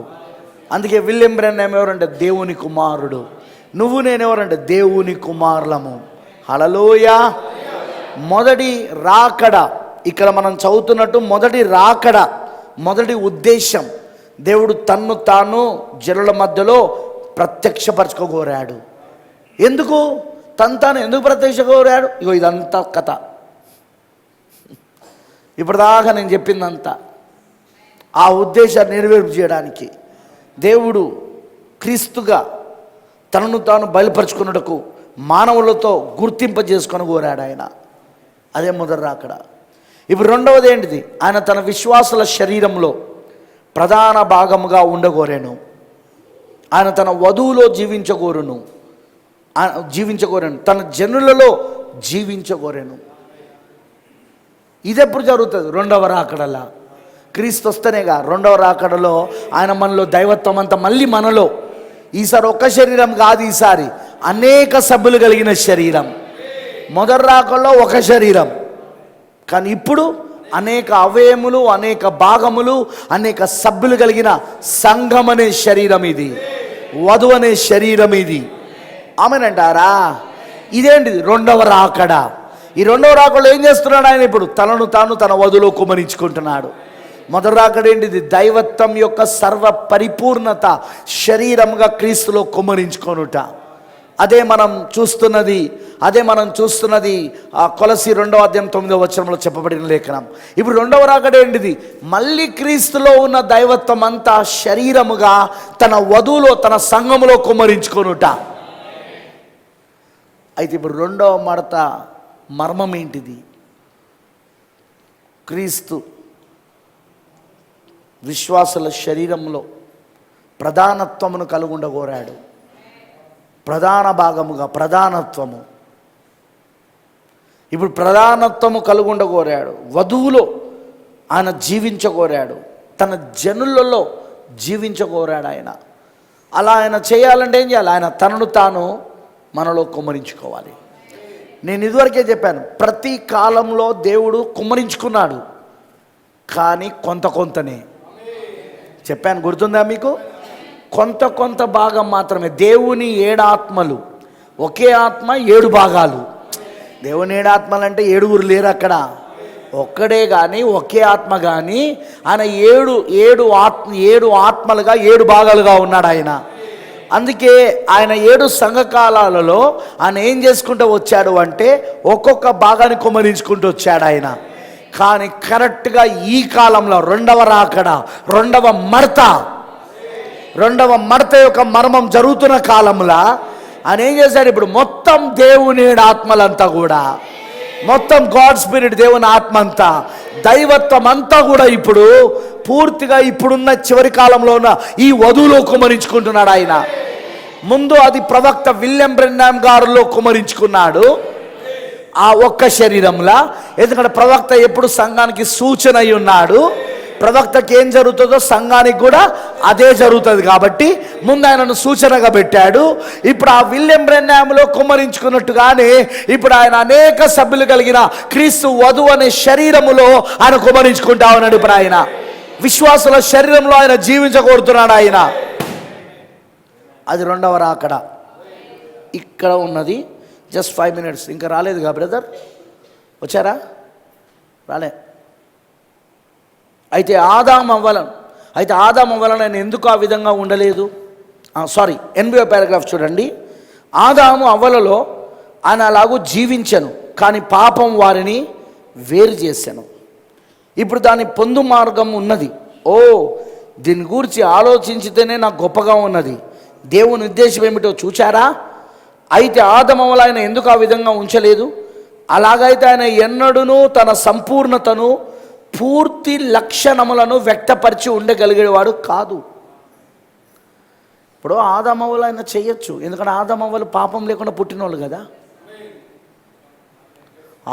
అందుకే విలియం బ్రెన్హామ్ ఎవరంటే దేవుని కుమారుడు. నువ్వు నేను ఎవరంటే దేవుని కుమారులము. హల్లెలూయా. మొదటి రాకడ ఇక్కడ మనం చదువుతున్నట్టు మొదటి రాకడ, మొదటి ఉద్దేశం దేవుడు తన్ను తాను జనుల మధ్యలో ప్రత్యక్షపరచుకోగోరాడు. ఎందుకు తాను ఎందుకు ప్రత్యక్షకోరాడు? ఇగో ఇదంతా కథ. ఇప్పటిదాకా నేను చెప్పిందంతా ఆ ఉద్దేశాన్ని నెరవేర్పు చేయడానికి దేవుడు క్రీస్తుగా తనను తాను బయలుపరుచుకున్నటకు మానవులతో గుర్తింపజేసుకొని కోరాడు ఆయన. అదే మొదటి రాకడ. ఇప్పుడు రెండవది ఏంటిది? ఆయన తన విశ్వాసుల శరీరంలో ప్రధాన భాగముగా ఉండగోరాను. ఆయన తన వధువులో జీవించగోరను, తన జనులలో జీవించగోరాను. ఇది ఎప్పుడు జరుగుతుంది? రెండవ రాకడలా. క్రీస్తు వస్తేనేగా రెండవ రాకడలో ఆయన మనలో దైవత్వం అంతా మళ్ళీ మనలో. ఈసారి ఒక్క శరీరం కాదు, ఈసారి అనేక సభ్యులు కలిగిన శరీరం. మొదటి రాకడలో ఒక శరీరం, కానీ ఇప్పుడు అనేక అవయములు, అనేక భాగములు, అనేక సభ్యులు కలిగిన సంఘం అనే శరీరం ఇది, వధువు అనే శరీరం ఇది. ఆమెనంటారా? ఇదేంటిది? రెండవ రాకడ. ఈ రెండవ రాకడలో ఏం చేస్తున్నాడు ఆయన? ఇప్పుడు తనను తాను తన వధువులో కుమరించుకుంటున్నాడు. మొదటి రాకడ ఏంటిది? దైవత్వం యొక్క సర్వ పరిపూర్ణత శరీరంగా క్రీస్తులో కుమరించుకొనుట. అదే మనం చూస్తున్నది కొలసి 2:9 చెప్పబడిన లేఖనం. ఇప్పుడు రెండవ రాకడ ఏంటిది? మళ్ళీ క్రీస్తులో ఉన్న దైవత్వం అంతా శరీరముగా తన వధువులో, తన సంఘములో కుమరించుకొనుట. అయితే ఇప్పుడు రెండవ మడత మర్మం ఏంటిది? క్రీస్తు విశ్వాసుల శరీరంలో ప్రధానత్వమును కలుగుండగోరాడు. ప్రధాన భాగముగా ప్రధానత్వము. ఇప్పుడు ప్రధానత్వము కలుగుండగోరాడు. వధువులో ఆయన జీవించగోరాడు, తన జనులలో జీవించగోరాడు ఆయన. అలా ఆయన చేయాలంటే ఏం చేయాలి? ఆయన తనను తాను మనలో కుమ్మరించుకోవాలి. నేను ఇదివరకే చెప్పాను, ప్రతి కాలంలో దేవుడు కుమ్మరించుకున్నాడు, కానీ కొంతనే చెప్పాను. గుర్తుందా మీకు? కొంత భాగం మాత్రమే. దేవుని 7 ఆత్మలు, ఒకే ఆత్మ 7 భాగాలు. దేవుని 7 ఆత్మలు అంటే 7 లేరు అక్కడ, ఒక్కడే. కానీ ఒకే ఆత్మ, కానీ ఆయన 7 ఆత్మలుగా 7 భాగాలుగా ఉన్నాడు ఆయన. అందుకే ఆయన 7 సంఘకాలాలలో ఆయన ఏం చేసుకుంటూ వచ్చాడు అంటే ఒక్కొక్క భాగాన్ని కుమ్మరించుకుంటూ వచ్చాడు ఆయన. కానీ కరెక్ట్గా ఈ కాలంలో రెండవ రాకడ, రెండవ మడత యొక్క మర్మం జరుగుతున్న కాలంలో ఆయన ఏం చేశాడు? ఇప్పుడు మొత్తం దేవుని ఆత్మలంతా కూడా, మొత్తం గాడ్ స్పిరిట్, దేవుని ఆత్మ అంతా, దైవత్వం అంతా కూడా ఇప్పుడు పూర్తిగా ఇప్పుడున్న చివరి కాలంలో ఉన్న ఈ వధువులో కుమరించుకుంటున్నాడు ఆయన. ముందు అది ప్రవక్త విలియం బ్రెన్హామ్ గారిలో కుమరించుకున్నాడు, ఆ ఒక్క శరీరంలా. ఎందుకంటే ప్రవక్త ఎప్పుడు సంఘానికి సూచన అయి ఉన్నాడు. ప్రవక్తకి ఏం జరుగుతుందో సంఘానికి కూడా అదే జరుగుతుంది కాబట్టి ముందు ఆయనను సూచనగా పెట్టాడు. ఇప్పుడు ఆ విలియం బ్రెన్హామ్లో కుమ్మరించుకున్నట్టుగానే ఇప్పుడు ఆయన అనేక సభ్యులు కలిగిన క్రీస్తు వధువు అనే శరీరములో ఆయన కుమ్మరించుకుంటా ఉన్నాడు. ఇప్పుడు ఆయన విశ్వాసుల శరీరంలో ఆయన జీవించకూడుతున్నాడు ఆయన. అది రెండవ రాకడ. ఇక్కడ ఉన్నది జస్ట్ 5 minutes. ఇంకా రాలేదుగా బ్రదర్? వచ్చారా? రాలే. అయితే ఆదాము అవ్వలను ఆయన ఎందుకు ఆ విధంగా ఉండలేదు? 8వ పారాగ్రాఫ్ చూడండి. ఆదాము అవ్వలలో ఆయన అలాగూ జీవించను, కానీ పాపం వారిని వేరు చేశాను. ఇప్పుడు దాని పొందు మార్గం ఉన్నది. దీని గురించి ఆలోచించితేనే నాకు గొప్పగా ఉన్నది. దేవుని ఉద్దేశం ఏమిటో చూచారా? అయితే ఆదాము అవ్వలు ఆయన ఎందుకు ఆ విధంగా ఉంచలేదు? అలాగైతే ఆయన ఎన్నడూనూ తన సంపూర్ణతను పూర్తి లక్షణములను వ్యక్తపరిచి ఉండగలిగేవాడు కాదు. ఇప్పుడు ఆదామవ్వలు ఆయన చేయొచ్చు, ఎందుకంటే ఆదామవ్వలు పాపం లేకుండా పుట్టినోళ్ళు కదా.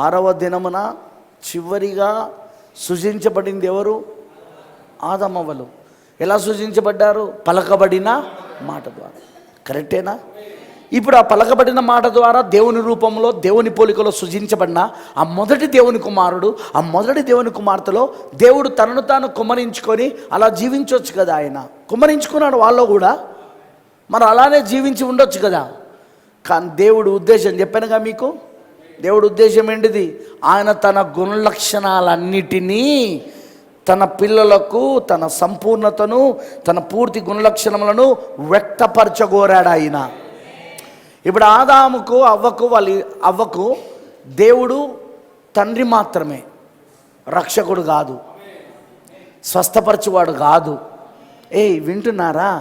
6వ దినమున చివరిగా సృజించబడింది ఎవరు? ఆదామవ్వలు. ఎలా సృజించబడ్డారు? పలకబడిన మాట ద్వారా. కరెక్టేనా? ఇప్పుడు ఆ పలకబడిన మాట ద్వారా దేవుని రూపంలో దేవుని పోలికలో సృజించబడిన ఆ మొదటి దేవుని కుమారుడు, ఆ మొదటి దేవుని కుమార్తెలో దేవుడు తనను తాను కుమ్మరించుకొని అలా జీవించవచ్చు కదా. ఆయన కుమ్మరించుకున్నాడు వాళ్ళు కూడా, మరి అలానే జీవించి ఉండొచ్చు కదా. కానీ దేవుడు ఉద్దేశం చెప్పానుగా మీకు. దేవుడు ఉద్దేశం ఏంటిది? ఆయన తన గుణలక్షణాలన్నిటినీ తన పిల్లలకు, తన సంపూర్ణతను, తన పూర్తి గుణలక్షణములను వ్యక్తపరచగోరాడు ఆయన. ఇప్పుడు ఆదాముకు అవ్వకు దేవుడు తండ్రి మాత్రమే, రక్షకుడు కాదు, స్వస్థపరచువాడు కాదు. వింటున్నారా?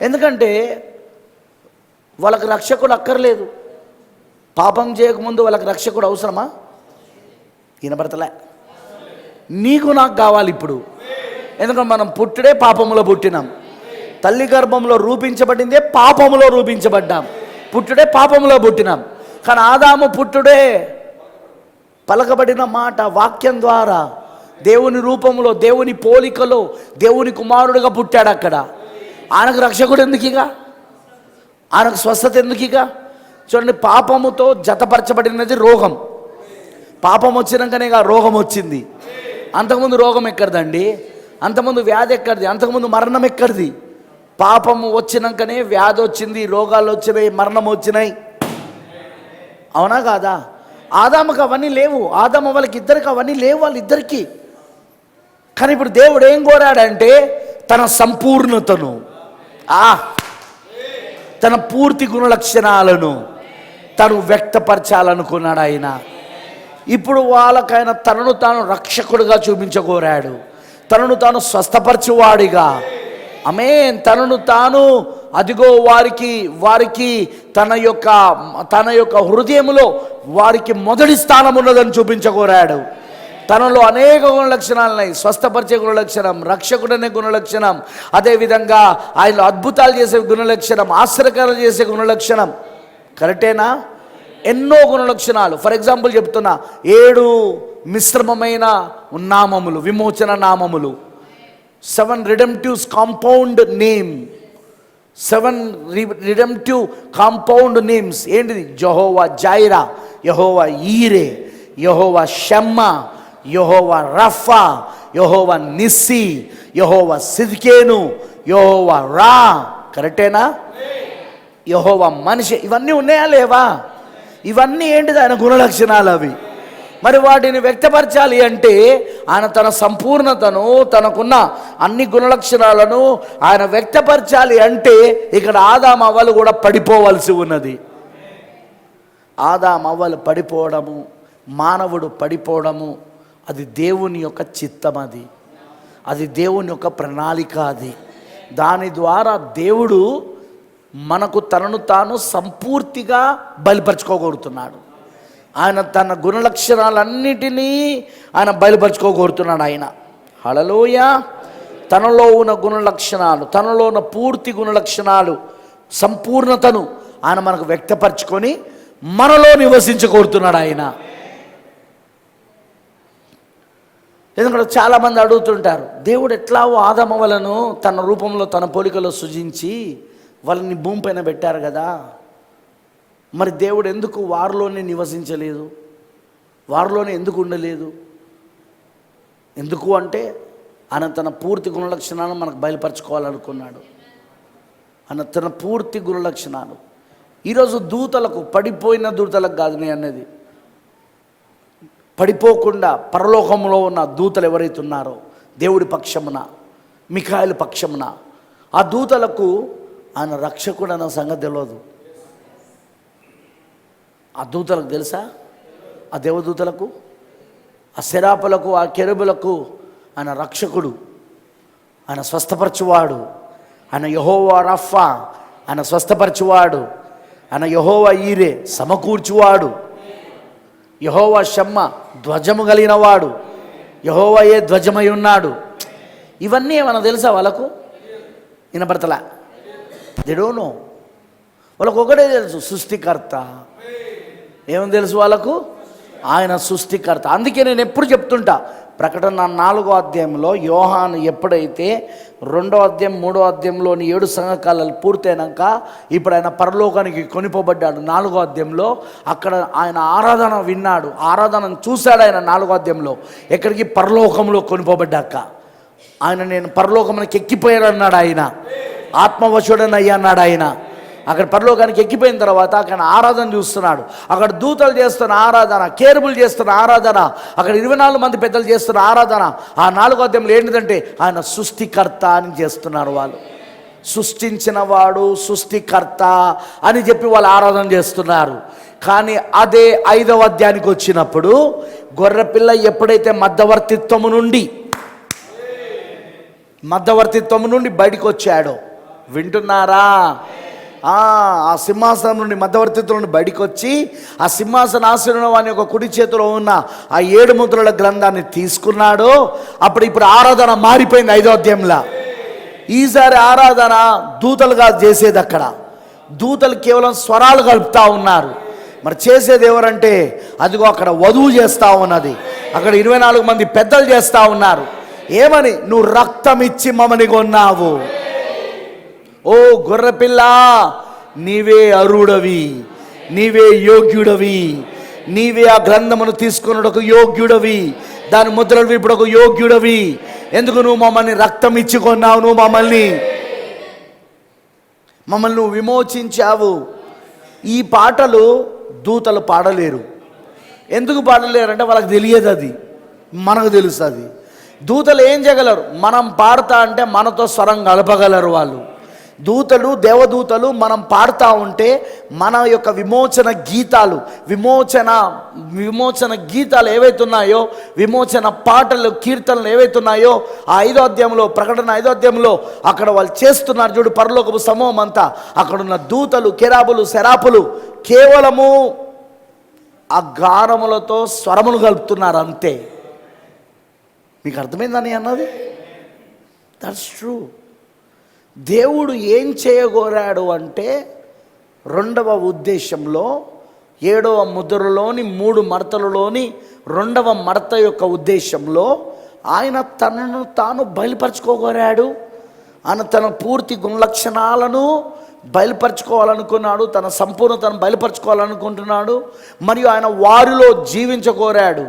ఎందుకంటే వాళ్ళకి రక్షకుడు అక్కర్లేదు. పాపం చేయకముందు వాళ్ళకి రక్షకుడు అవసరమా? వినబడతలే. నీకు నాకు కావాలి ఇప్పుడు. ఎందుకంటే మనం పుట్టుడే పాపములో పుట్టినాం. తల్లి గర్భంలో రూపించబడిందే పాపములో రూపించబడ్డాం. పుట్టుడే పాపములో పుట్టినాం. కానీ ఆదాము పుట్టుడే పలకబడిన మాట, వాక్యం ద్వారా దేవుని రూపంలో, దేవుని పోలికలో దేవుని కుమారుడిగా పుట్టాడు. అక్కడ ఆయనకు రక్షకుడు ఎందుకు? ఇక ఆయనకు స్వస్థత ఎందుకు? ఇక చూడండి, పాపముతో జతపరచబడినది రోగం. పాపం వచ్చినాకనే రోగం వచ్చింది. అంతకుముందు రోగం ఎక్కడిదండి? అంతకుముందు వ్యాధి ఎక్కడిది? అంతకుముందు మరణం ఎక్కడిది? పాపము వచ్చినాకనే వ్యాధి వచ్చింది, రోగాలు వచ్చినాయి, మరణం వచ్చినాయి. అవునా కాదా? ఆదాముకు అవన్నీ లేవు. ఆదాము వాళ్ళకి ఇద్దరికి అవన్నీ లేవు, వాళ్ళిద్దరికీ. కానీ ఇప్పుడు దేవుడు ఏం కోరాడంటే తన సంపూర్ణతను, తన పూర్తి గుణలక్షణాలను తను వ్యక్తపరచాలనుకున్నాడు ఆయన. ఇప్పుడు వాళ్ళకైన తనను తాను రక్షకుడిగా చూపించగోరాడు, తనను తాను స్వస్థపరచువాడిగా. ఆమేన్. తనను తాను అదిగో వారికి తన యొక్క హృదయములో వారికి మొదటి స్థానం ఉన్నదని చూపించగోరాడు. తనలో అనేక గుణలక్షణాలున్నాయి. స్వస్థపరిచే గుణలక్షణం, రక్షకుడనే గుణలక్షణం, అదేవిధంగా ఆయనలో అద్భుతాలు చేసే గుణలక్షణం, ఆశ్చర్యకరం చేసే గుణలక్షణం. కరెక్టేనా? ఎన్నో గుణలక్షణాలు. ఫర్ ఎగ్జాంపుల్ చెప్తున్నా, 7 మిశ్రమమైన నామములు, విమోచన నామములు, 7 redemptive compound name, 7 redemptive compound names. ఏంటిది? యెహోవా జైరా, యెహోవా ఈరే, యెహోవా షమ్మా, యెహోవా రఫా, యెహోవా నిస్సి, యెహోవా సిద్కేను, యెహోవా రా. కరెక్టేనా? యెహోవా మనిషి. ఇవన్నీ ఉన్నాయా లేవా? ఇవన్నీ ఏంటిది? ఆయన గుణలక్షణాలు అవి. మరి వాటిని వ్యక్తపరచాలి అంటే ఆయన తన సంపూర్ణతను, తనకున్న అన్ని గుణలక్షణాలను ఆయన వ్యక్తపరచాలి అంటే ఇక్కడ ఆదాము అవ్వలు కూడా పడిపోవలసి ఉన్నది. ఆదాము అవ్వలు పడిపోవడము, మానవుడు పడిపోవడము, అది దేవుని యొక్క చిత్తం. అది దేవుని యొక్క ప్రణాళిక. దాని ద్వారా దేవుడు మనకు తనను తాను సంపూర్తిగా బయలుపరచుకోగోరుతున్నాడు. ఆయన తన గుణలక్షణాలన్నిటినీ ఆయన బయలుపరచుకోగోరుతున్నాడు. ఆయన హల్లెలూయా. తనలో ఉన్న గుణలక్షణాలు, తనలో ఉన్న పూర్తి గుణలక్షణాలు, సంపూర్ణతను ఆయన మనకు వ్యక్తపరచుకొని మనలో నివసించగోరుతున్నాడు ఆయన. ఎందుకంటే చాలామంది అడుగుతుంటారు, దేవుడు ఎట్లావో ఆదాము అవ్వలను తన రూపంలో తన పోలికలో సృజించి వాళ్ళని భూమిపైన పెట్టారు కదా, మరి దేవుడు ఎందుకు వారిలోనే నివసించలేదు, వారిలోనే ఎందుకు ఉండలేదు? ఎందుకు అంటే ఆయన తన పూర్తి గుణలక్షణాలను మనకు బయలుపరచుకోవాలనుకున్నాడు. ఆయన తన పూర్తి గుణలక్షణాలు. ఈరోజు దూతలకు, పడిపోయిన దూతలకు కాదు నేను అన్నది, పడిపోకుండా పరలోకంలో ఉన్న దూతలు ఎవరైతే ఉన్నారో దేవుడి పక్షమున, మిఖాయేలు పక్షమున, ఆ దూతలకు ఆయన రక్షకుడు అన్న సంగతి తెలియదు. ఆ దూతలకు తెలుసా? ఆ దేవదూతలకు, ఆ శరాపులకు, ఆ కెరూబులకు ఆయన రక్షకుడు, ఆయన స్వస్థపరచువాడు, ఆయన యెహోవా రఫా, ఆయన స్వస్థపరచువాడు, ఆయన యెహోవా ఈరే సమకూర్చువాడు, యెహోవా షమ్మా ధ్వజము కలిగినవాడు, యెహోవాయే ధ్వజమై ఉన్నాడు. ఇవన్నీ ఏమన్నా తెలుసా వాళ్ళకు? వినపడతలా? They don't know. వాళ్ళకు ఒకటే తెలుసు, సృష్టికర్త. ఏమని తెలుసు వాళ్ళకు? ఆయన సృష్టికర్త. అందుకే నేను ఎప్పుడు చెప్తుంటా, ప్రకటన 4వ అధ్యాయంలో యోహాను ఎప్పుడైతే 2వ అధ్యాయం 3వ అధ్యాయంలోని 7 సంఘకాలాలు పూర్తయినాక ఇప్పుడు ఆయన పరలోకానికి కొనిపోబడ్డాడు. 4వ అధ్యాయంలో అక్కడ ఆయన ఆరాధన విన్నాడు, ఆరాధనను చూశాడు. ఆయన 4వ అధ్యాయంలో ఎక్కడికి? పరలోకంలో కొనిపోబడ్డాక ఆయన నేను పరలోకమునికి ఎక్కిపోయాను అన్నాడు. ఆయన ఆత్మవశుడని అయ్యా అన్నాడు. ఆయన అక్కడ పరలోకానికి ఎక్కిపోయిన తర్వాత అక్కడ ఆరాధన చూస్తున్నాడు. అక్కడ దూతలు చేస్తున్న ఆరాధన, కేరుబులు చేస్తున్న ఆరాధన, అక్కడ 24 మంది పెద్దలు చేస్తున్న ఆరాధన. ఆ 4వ అధ్యాయంలో ఏంటిదంటే ఆయన సృష్టికర్త అని చేస్తున్నారు. వాళ్ళు సృష్టించిన వాడు సృష్టికర్త అని చెప్పి వాళ్ళు ఆరాధన చేస్తున్నారు. కానీ అదే 5వ అధ్యాయానికి వచ్చినప్పుడు గొర్రెపిల్ల ఎప్పుడైతే మధ్యవర్తిత్వము నుండి బయటికి వచ్చాడో, వింటున్నారా? ఆ సింహాసనం నుండి, మధ్యవర్తిత్వం నుండి బయటికి వచ్చి ఆ సింహాసనాసనం వాని యొక్క కుడి చేతిలో ఉన్న ఆ 7 ముద్రల గ్రంథాన్ని తీసుకున్నాడు. ఇప్పుడు ఆరాధన మారిపోయింది 5వ అధ్యాయంలో. ఈసారి ఆరాధన దూతలుగా చేసేది. అక్కడ దూతలు కేవలం స్వరాలు కలుపుతా ఉన్నారు. మరి చేసేది ఎవరంటే అదిగో అక్కడ వధువు చేస్తూ ఉన్నది. అక్కడ 24 మంది పెద్దలు చేస్తూ ఉన్నారు. ఏమని? నువ్వు రక్తం ఇచ్చి మమ్మల్ని కొన్నావు. ఓ గొర్రెపిల్ల, నీవే అర్హుడవి, నీవే యోగ్యుడవి, నీవే ఆ గ్రంథమును తీసుకున్నకు యోగ్యుడవి, దాని ముద్రలు విప్పుడకు యోగ్యుడవి. ఎందుకు? నువ్వు మమ్మల్ని రక్తం ఇచ్చి కొన్నావు. నువ్వు మమ్మల్ని నువ్వు విమోచించావు. ఈ పాటలు దూతలు పాడలేరు. ఎందుకు పాడలేరంటే వాళ్ళకి తెలియదు, అది మనకు తెలుస్తుంది. దూతలు ఏం చేయగలరు? మనం పాడతా అంటే మనతో స్వరం కలపగలరు వాళ్ళు. దూతలు, దేవదూతలు మనం పాడుతూ ఉంటే మన యొక్క విమోచన గీతాలు ఏవైతున్నాయో, విమోచన పాటలు, కీర్తనలు ఏవైతున్నాయో ఆ 5వ అధ్యాయంలో, ప్రకటన 5వ అధ్యాయంలో అక్కడ వాళ్ళు చేస్తున్నారు చూడు. పరలోకపు సమూహం అంతా, అక్కడున్న దూతలు, కెరాబులు, శరాపులు కేవలము ఆ గానములతో స్వరములు కలుపుతున్నారు అంతే. మీకు అర్థమైందని అన్నది? That's true. దేవుడు ఏం చేయగోరాడు అంటే 2వ ఉద్దేశంలో 7వ ముద్రలోని 3 మడతలలోని 2వ మడత యొక్క ఉద్దేశంలో ఆయన తనను తాను బయలుపరచుకోగోరాడు. ఆయన తన పూర్తి గుణలక్షణాలను బయలుపరచుకోవాలనుకున్నాడు, తన సంపూర్ణతను బయలుపరచుకోవాలనుకుంటున్నాడు. మరియు ఆయన వారిలో జీవించగోరాడు,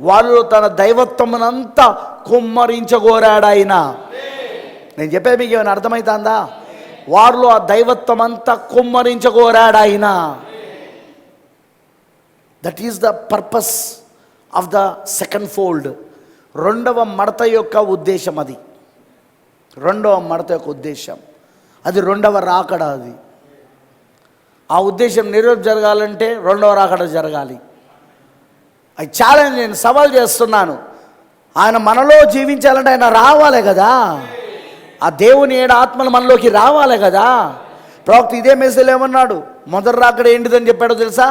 వారిలో తన దైవత్వమునంతా కుమ్మరించగోరాడు. ఆయన, నేను చెప్పేది మీకు ఏమైనా అర్థమవుతుందా? వారిలో ఆ దైవత్వం అంతా కుమ్మరించగోరాడు ఆయన. That is the purpose of the second fold. 2వ మడత యొక్క ఉద్దేశం అది. 2వ మడత యొక్క ఉద్దేశం అది 2వ రాకడ. అది ఆ ఉద్దేశం జరగాలంటే 2వ రాకడ జరగాలి. అది ఛాలెంజ్, నేను సవాల్ చేస్తున్నాను. ఆయన మనలో జీవించాలంటే ఆయన రావాలి కదా. ఆ దేవుని 7 ఆత్మలు మనలోకి రావాలి కదా. ప్రవక్త ఇదే మెసేజ్ ఏమన్నాడు? మొదటి రాకడ ఏంటిదని చెప్పాడో తెలుసా?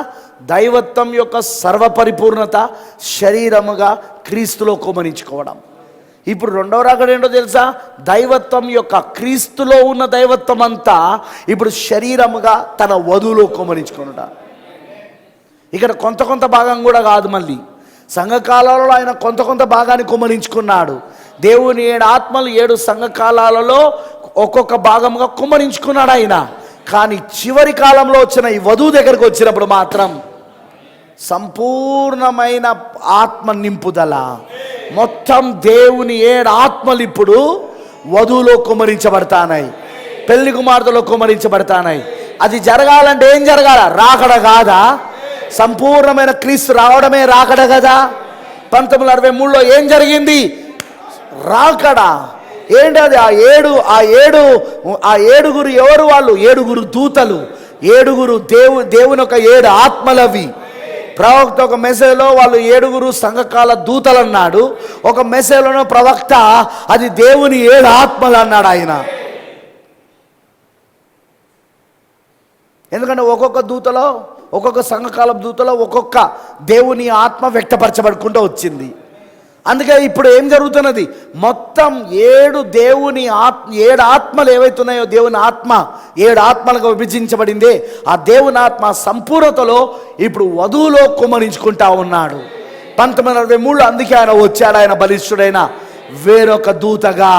దైవత్వం యొక్క సర్వపరిపూర్ణత శరీరముగా క్రీస్తులో కుమరించుకోవడం. ఇప్పుడు 2వ రాకడ ఏంటో తెలుసా? దైవత్వం యొక్క, క్రీస్తులో ఉన్న దైవత్వం అంతా ఇప్పుడు శరీరముగా తన వధువులో కుమరించుకోవడం. ఇక్కడ కొంత భాగం కూడా కాదు. మళ్ళీ సంఘకాలాలలో ఆయన కొంత భాగాన్ని కుమరించుకున్నాడు. దేవుని 7 ఆత్మలు 7 సంఘకాలాలలో ఒక్కొక్క భాగంగా కుమరించుకున్నాడు ఆయన. కానీ చివరి కాలంలో వచ్చిన ఈ వధువు దగ్గరకు వచ్చినప్పుడు మాత్రం సంపూర్ణమైన ఆత్మ నింపుదల, మొత్తం దేవుని 7 ఆత్మలు ఇప్పుడు వధువులో కుమరించబడతాయి, పెళ్లి కుమార్తెలో కుమరించబడతాయి. అది జరగాలంటే ఏం జరగాల? రాకడ కాదా? సంపూర్ణమైన క్రీస్తు రావడమే రాకడ కదా. 1963లో ఏం జరిగింది? రాకడ. ఏంటి అది? ఆ ఏడుగురు ఎవరు? వాళ్ళు 7 దూతలు, 7 దేవుని యొక్క 7 ఆత్మలవి. ప్రవక్త ఒక మెసేజ్లో వాళ్ళు 7 సంఘకాల దూతలు అన్నాడు. ఒక మెసేజ్లోనో ప్రవక్త అది దేవుని 7 ఆత్మలు అన్నాడు ఆయన. ఎందుకంటే ఒక్కొక్క దూతలో, ఒక్కొక్క సంఘకాల దూతలో ఒక్కొక్క దేవుని ఆత్మ వ్యక్తపరచబడుకుంటూ వచ్చింది. అందుకే ఇప్పుడు ఏం జరుగుతున్నది, మొత్తం ఏడు ఆత్మలు ఏవైతున్నాయో దేవుని ఆత్మ 7 ఆత్మలుగా విభజించబడిందే, ఆ దేవుని ఆత్మ సంపూర్ణతలో ఇప్పుడు వధువులో కుమ్మరించుకుంటా ఉన్నాడు. 1963 అందుకే ఆయన వచ్చాడు, ఆయన బలిష్ఠుడైన వేరొక దూతగా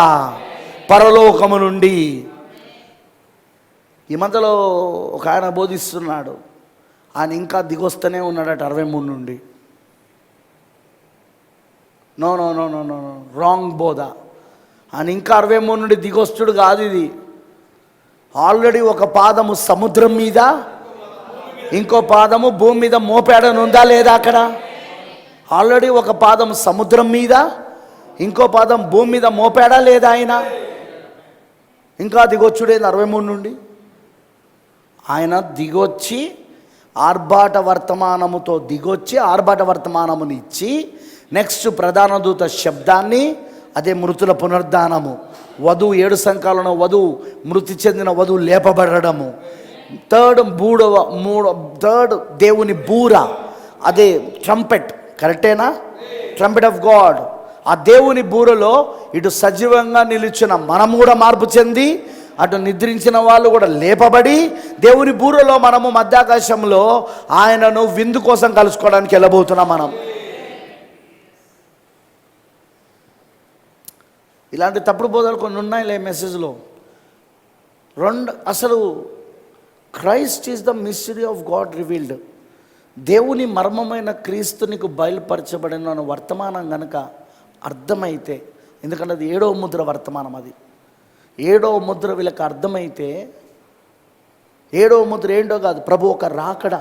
పరలోకము నుండి. ఈ మధ్యలో ఒక ఆయన బోధిస్తున్నాడు, ఆయన ఇంకా దిగొస్తూనే ఉన్నాడట 63 నుండి. No no no no no no wrong బోధ. ఆయన ఇంకా 63 నుండి దిగొస్తుడు కాదు ఇది. ఆల్రెడీ ఒక పాదము సముద్రం మీద, ఇంకో పాదము భూమి మీద మోపాడని ఉందా లేదా అక్కడ? ఆల్రెడీ ఒక పాదం సముద్రం మీద, ఇంకో పాదం భూమి మీద మోపాడా లేదా ఆయన? ఇంకా దిగొచ్చుడేది 63 నుండి. ఆయన దిగొచ్చి ఆర్భాట వర్తమానముతో దిగొచ్చి ఆర్భాట వర్తమానముని ఇచ్చి, నెక్స్ట్ ప్రధాన దూత శబ్దాన్ని, అదే మృతుల పునరుద్ధానము, వధువు 7 సంఖ్యలను వధువు మృతి చెందిన వధువు లేపబడము, థర్డ్ దేవుని బూర, అదే ట్రంపెట్, కరెక్టేనా? Trumpet of God. ఆ దేవుని బూరలో ఇటు సజీవంగా నిలిచిన మనము కూడా మార్పు చెంది, అటు నిద్రించిన వాళ్ళు కూడా లేపబడి, దేవుని బూరలో మనము మధ్యాకాశంలో ఆయనను విందు కోసం కలుసుకోవడానికి వెళ్ళబోతున్నాం మనం. ఇలాంటి తప్పుడు బోధలు కొన్ని ఉన్నాయిలే మెసేజ్లో. అసలు Christ is the mystery of God revealed. దేవుని మర్మమైన క్రీస్తు నీకు బయలుపరచబడిన వర్తమానం కనుక అర్థమైతే, ఎందుకంటే అది 7వ ముద్ర వర్తమానం, అది 7వ ముద్ర వీళ్ళకి అర్థమైతే, 7వ ముద్ర ఏంటో కాదు, ప్రభు ఒక రాకడ.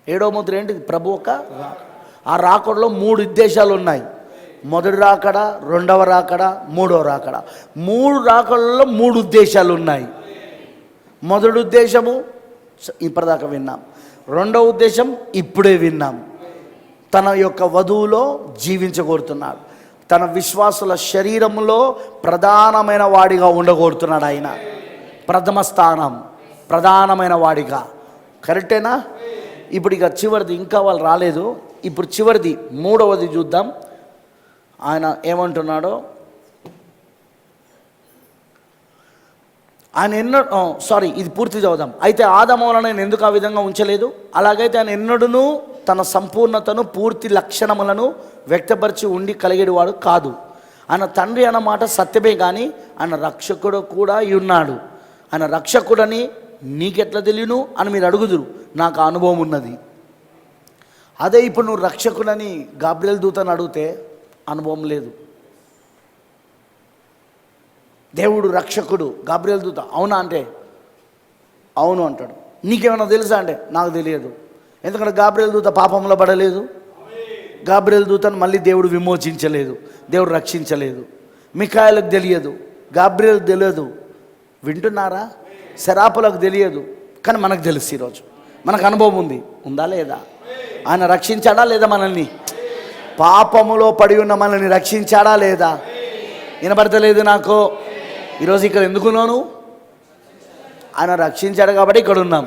7వ ముద్ర ఏంటి? ప్రభు ఒక రాకడ. ఆ రాకడలో 3 ఉద్దేశాలు ఉన్నాయి. మొదటి రాకడ, రెండవ రాకడ, మూడవ రాకడ. 3 రాకడలలో 3 ఉద్దేశాలు ఉన్నాయి. మొదటి ఉద్దేశము ఇప్పటిదాకా విన్నాం. రెండవ ఉద్దేశం ఇప్పుడే విన్నాం. తన యొక్క వధువులో జీవించగోరుతున్నాడు, తన విశ్వాసుల శరీరంలో ప్రధానమైన వాడిగా ఉండగోరుతున్నాడు. ఆయన ప్రథమ స్థానం, ప్రధానమైన వాడిగా. కరెక్టేనా? ఇప్పుడు ఇక చివరిది, ఇంకా వాళ్ళు రాలేదు, ఇప్పుడు చివరిది 3వది చూద్దాం. ఆయన ఏమంటున్నాడో, ఆయన ఇది పూర్తి చదువుదాం. అయితే ఆదాము వలన నేను ఎందుకు ఆ విధంగా ఉంచలేదు, అలాగైతే ఆయన ఎన్నడూనూ తన సంపూర్ణతను పూర్తి లక్షణములను వ్యక్తపరిచి ఉండి కలిగేవాడు కాదు. ఆయన తండ్రి అన్నమాట సత్యమే, కానీ ఆయన రక్షకుడు కూడా ఉన్నాడు. ఆయన రక్షకుడని నీకెట్లా తెలియను అని మీరు అడుగుదురు, నాకు అనుభవం ఉన్నది. అదే ఇప్పుడు నువ్వు రక్షకుడని గాబ్రియల్ దూతని అడిగితే అనుభవం లేదు. దేవుడు రక్షకుడు, గాబ్రియల్ దూత అవునా అంటే అవును అంటాడు. నీకేమైనా తెలుసా అంటే నాకు తెలియదు. ఎందుకంటే గాబ్రియల్ దూత పాపంలో పడలేదు, గాబ్రియల్ దూతను మళ్ళీ దేవుడు విమోచించలేదు, దేవుడు రక్షించలేదు. మిఖాయేలుకు తెలియదు, గాబ్రియల్ తెలియదు. వింటున్నారా? శరాపులకు తెలియదు, కానీ మనకు తెలుసు. ఈరోజు మనకు అనుభవం ఉందా లేదా? ఆయన రక్షించాడా లేదా మనల్ని? పాపములో పడి ఉన్న మనల్ని రక్షించాడా లేదా? వినపడతలేదు నాకు. ఈరోజు ఇక్కడ ఎందుకున్నాను? ఆయన రక్షించాడు కాబట్టి ఇక్కడ ఉన్నాం.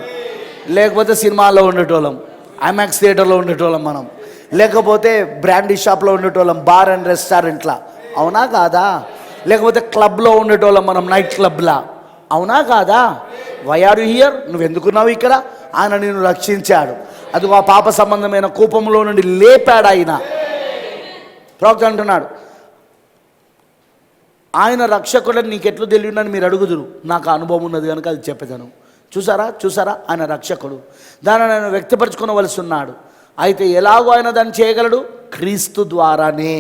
లేకపోతే సినిమాల్లో ఉండేటోళ్ళం, ఐమాక్స్ థియేటర్లో ఉండేటోళ్ళం మనం, లేకపోతే బ్రాండీ షాప్లో ఉండేటోళ్ళం, బార్ అండ్ రెస్టారెంట్లా, అవునా కాదా? లేకపోతే క్లబ్లో ఉండేటోళ్ళం మనం, నైట్ క్లబ్లా, అవునా కాదా? Why are you here? నువ్వు ఎందుకున్నావు ఇక్కడ? ఆయన నిన్ను రక్షించాడు. అది ఆ పాప సంబంధమైన కూపంలో నుండి లేపాడు ఆయన. ప్రవక్త అంటున్నాడు, ఆయన రక్షకుడని నీకెట్లు తెలియనని మీరు అడుగుదురు, నాకు అనుభవం ఉన్నది కనుక అది చెప్పేదాను. చూసారా ఆయన రక్షకుడు, దాన్ని ఆయన వ్యక్తపరచుకోవలసి ఉన్నాడు. అయితే ఎలాగో ఆయన దాన్ని చేయగలడు? క్రీస్తు ద్వారానే.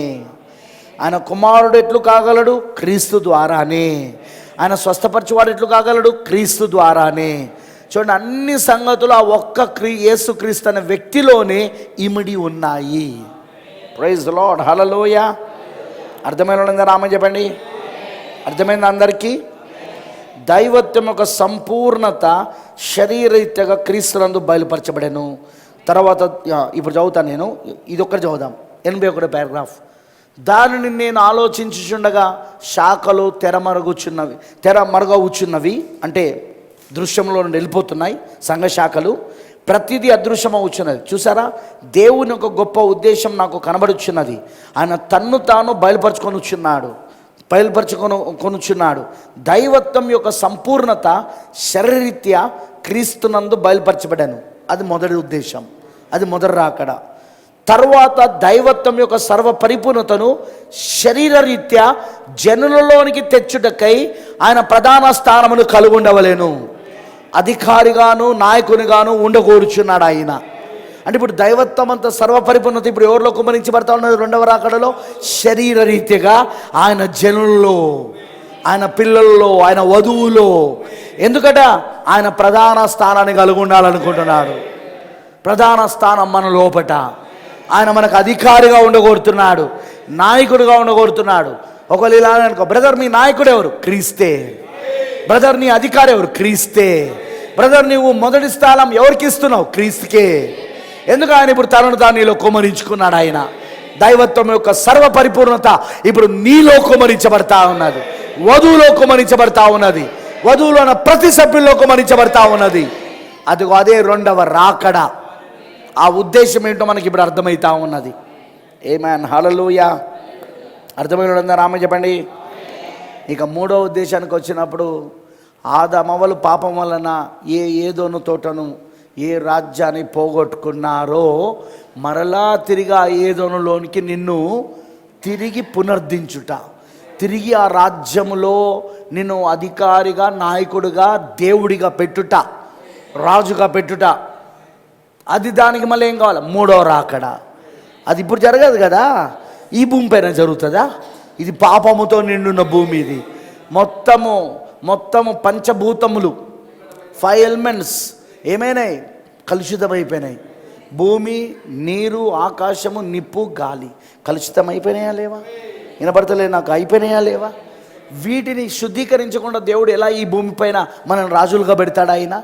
ఆయన కుమారుడు ఎట్లు కాగలడు? క్రీస్తు ద్వారానే. ఆయన స్వస్థపరచువాడు ఎట్లు కాగలడు? క్రీస్తు ద్వారానే. చూడండి, అన్ని సంగతులు ఆ ఒక్క యేసుక్రీస్తు అనే వ్యక్తిలోనే ఇమిడి ఉన్నాయి. ప్రైజ్ ది లార్డ్, హల్లెలూయా. అర్థమైన రామ చెప్పండి, అర్థమైంది అందరికీ? దైవత్వం యొక్క సంపూర్ణత శరీరరీత్యగా క్రీస్తునందు బయలుపరచబడెను. తర్వాత ఇప్పుడు చదువుతాను నేను, ఇదొక్కటి చదువుదాం. 81వ పారాగ్రాఫ్. దానిని నేను ఆలోచించుచుండగా శాఖలు తెర మరుగవుచున్నవి, అంటే దృశ్యంలో నుండి వెళ్ళిపోతున్నాయి సంఘ శాఖలు. ప్రతిదీ అదృశ్యమవుచున్నది. చూసారా, దేవుని ఒక గొప్ప ఉద్దేశం నాకు కనబడుచున్నది. ఆయన తన్ను తాను బయలుపరచుకొనుచున్నాడు. దైవత్వం యొక్క సంపూర్ణత శరీరీత్యా క్రీస్తునందు బయలుపరచబడాను. అది మొదటి ఉద్దేశం, అది మొదటి రాకడ. తర్వాత దైవత్వం యొక్క సర్వ పరిపూర్ణతను శరీరరీత్యా జనులలోనికి తెచ్చుటకై ఆయన ప్రధాన స్థానమును కలుగుండవలేను. అధికారిగాను నాయకునిగాను ఉండకూర్చున్నాడు ఆయన. అంటే ఇప్పుడు దైవత్వం అంతా సర్వపరిపూర్ణత ఇప్పుడు ఎవరిలో కుమరించబడతా ఉన్నది? రెండవ రాకడలో శరీరరీత్యగా ఆయన జనుల్లో, ఆయన పిల్లల్లో, ఆయన వధువులో. ఎందుకట? ఆయన ప్రధాన స్థానాన్ని కలిగి ఉండాలనుకుంటున్నాడు. ప్రధాన స్థానం మన లోపట. ఆయన మనకు అధికారిగా ఉండగోరుతున్నాడు, నాయకుడిగా ఉండగోరుతున్నాడు. ఒకవేళ ఇలా అనుకో, బ్రదర్ మీ నాయకుడు ఎవరు? క్రీస్తే. బ్రదర్ నీ అధికారి ఎవరు? క్రీస్తే. బ్రదర్ నీవు మొదటి స్థానం ఎవరికి ఇస్తున్నావు? క్రీస్తుకే. ఎందుకు? ఆయన ఇప్పుడు తనను తాను నీలో కుమరించుకున్నాడు. ఆయన దైవత్వం యొక్క సర్వ పరిపూర్ణత ఇప్పుడు నీలో కుమరించబడతా ఉన్నది, వధువులో కుమరించబడతా ఉన్నది, వధువులో ఉన్న ప్రతి సభ్యుల్లో కుమరించబడతా ఉన్నది. అదే రెండవ రాకడ. ఆ ఉద్దేశం ఏంటో మనకి ఇప్పుడు అర్థమవుతా ఉన్నది. ఆమేన్, హల్లెలూయా. అర్థమైనదంతా రామ చెప్పండి. ఇక మూడో ఉద్దేశానికి వచ్చినప్పుడు, ఆదామవ్వలు పాపం వలన ఏదోను తోటను, ఏ రాజ్యాన్ని పోగొట్టుకున్నారో మరలా తిరిగి ఆ ఏదోనులోనికి నిన్ను తిరిగి పునర్దించుట, తిరిగి ఆ రాజ్యములో నిన్ను అధికారిగా, నాయకుడిగా, దేవుడిగా పెట్టుట, రాజుగా పెట్టుట. అది దానికి మళ్ళీ ఏం కావాలి? మూడో రాకడ. అది ఇప్పుడు జరగదు కదా, ఈ భూమి పైన జరుగుతుందా? ఇది పాపముతో నిండున్న భూమి. ఇది మొత్తము పంచభూతములు, 5 ఎలిమెంట్స్ ఏమైనాయి? కలుషితమైపోయినాయి. భూమి, నీరు, ఆకాశము, నిప్పు, గాలి కలుషితం అయిపోయినాయా లేవా? వినపడతలే నాకు? అయిపోయినాయా లేవా? వీటిని శుద్ధీకరించకుండా దేవుడు ఎలా ఈ భూమి పైన మనం రాజులుగా పెడతాడు? ఆయన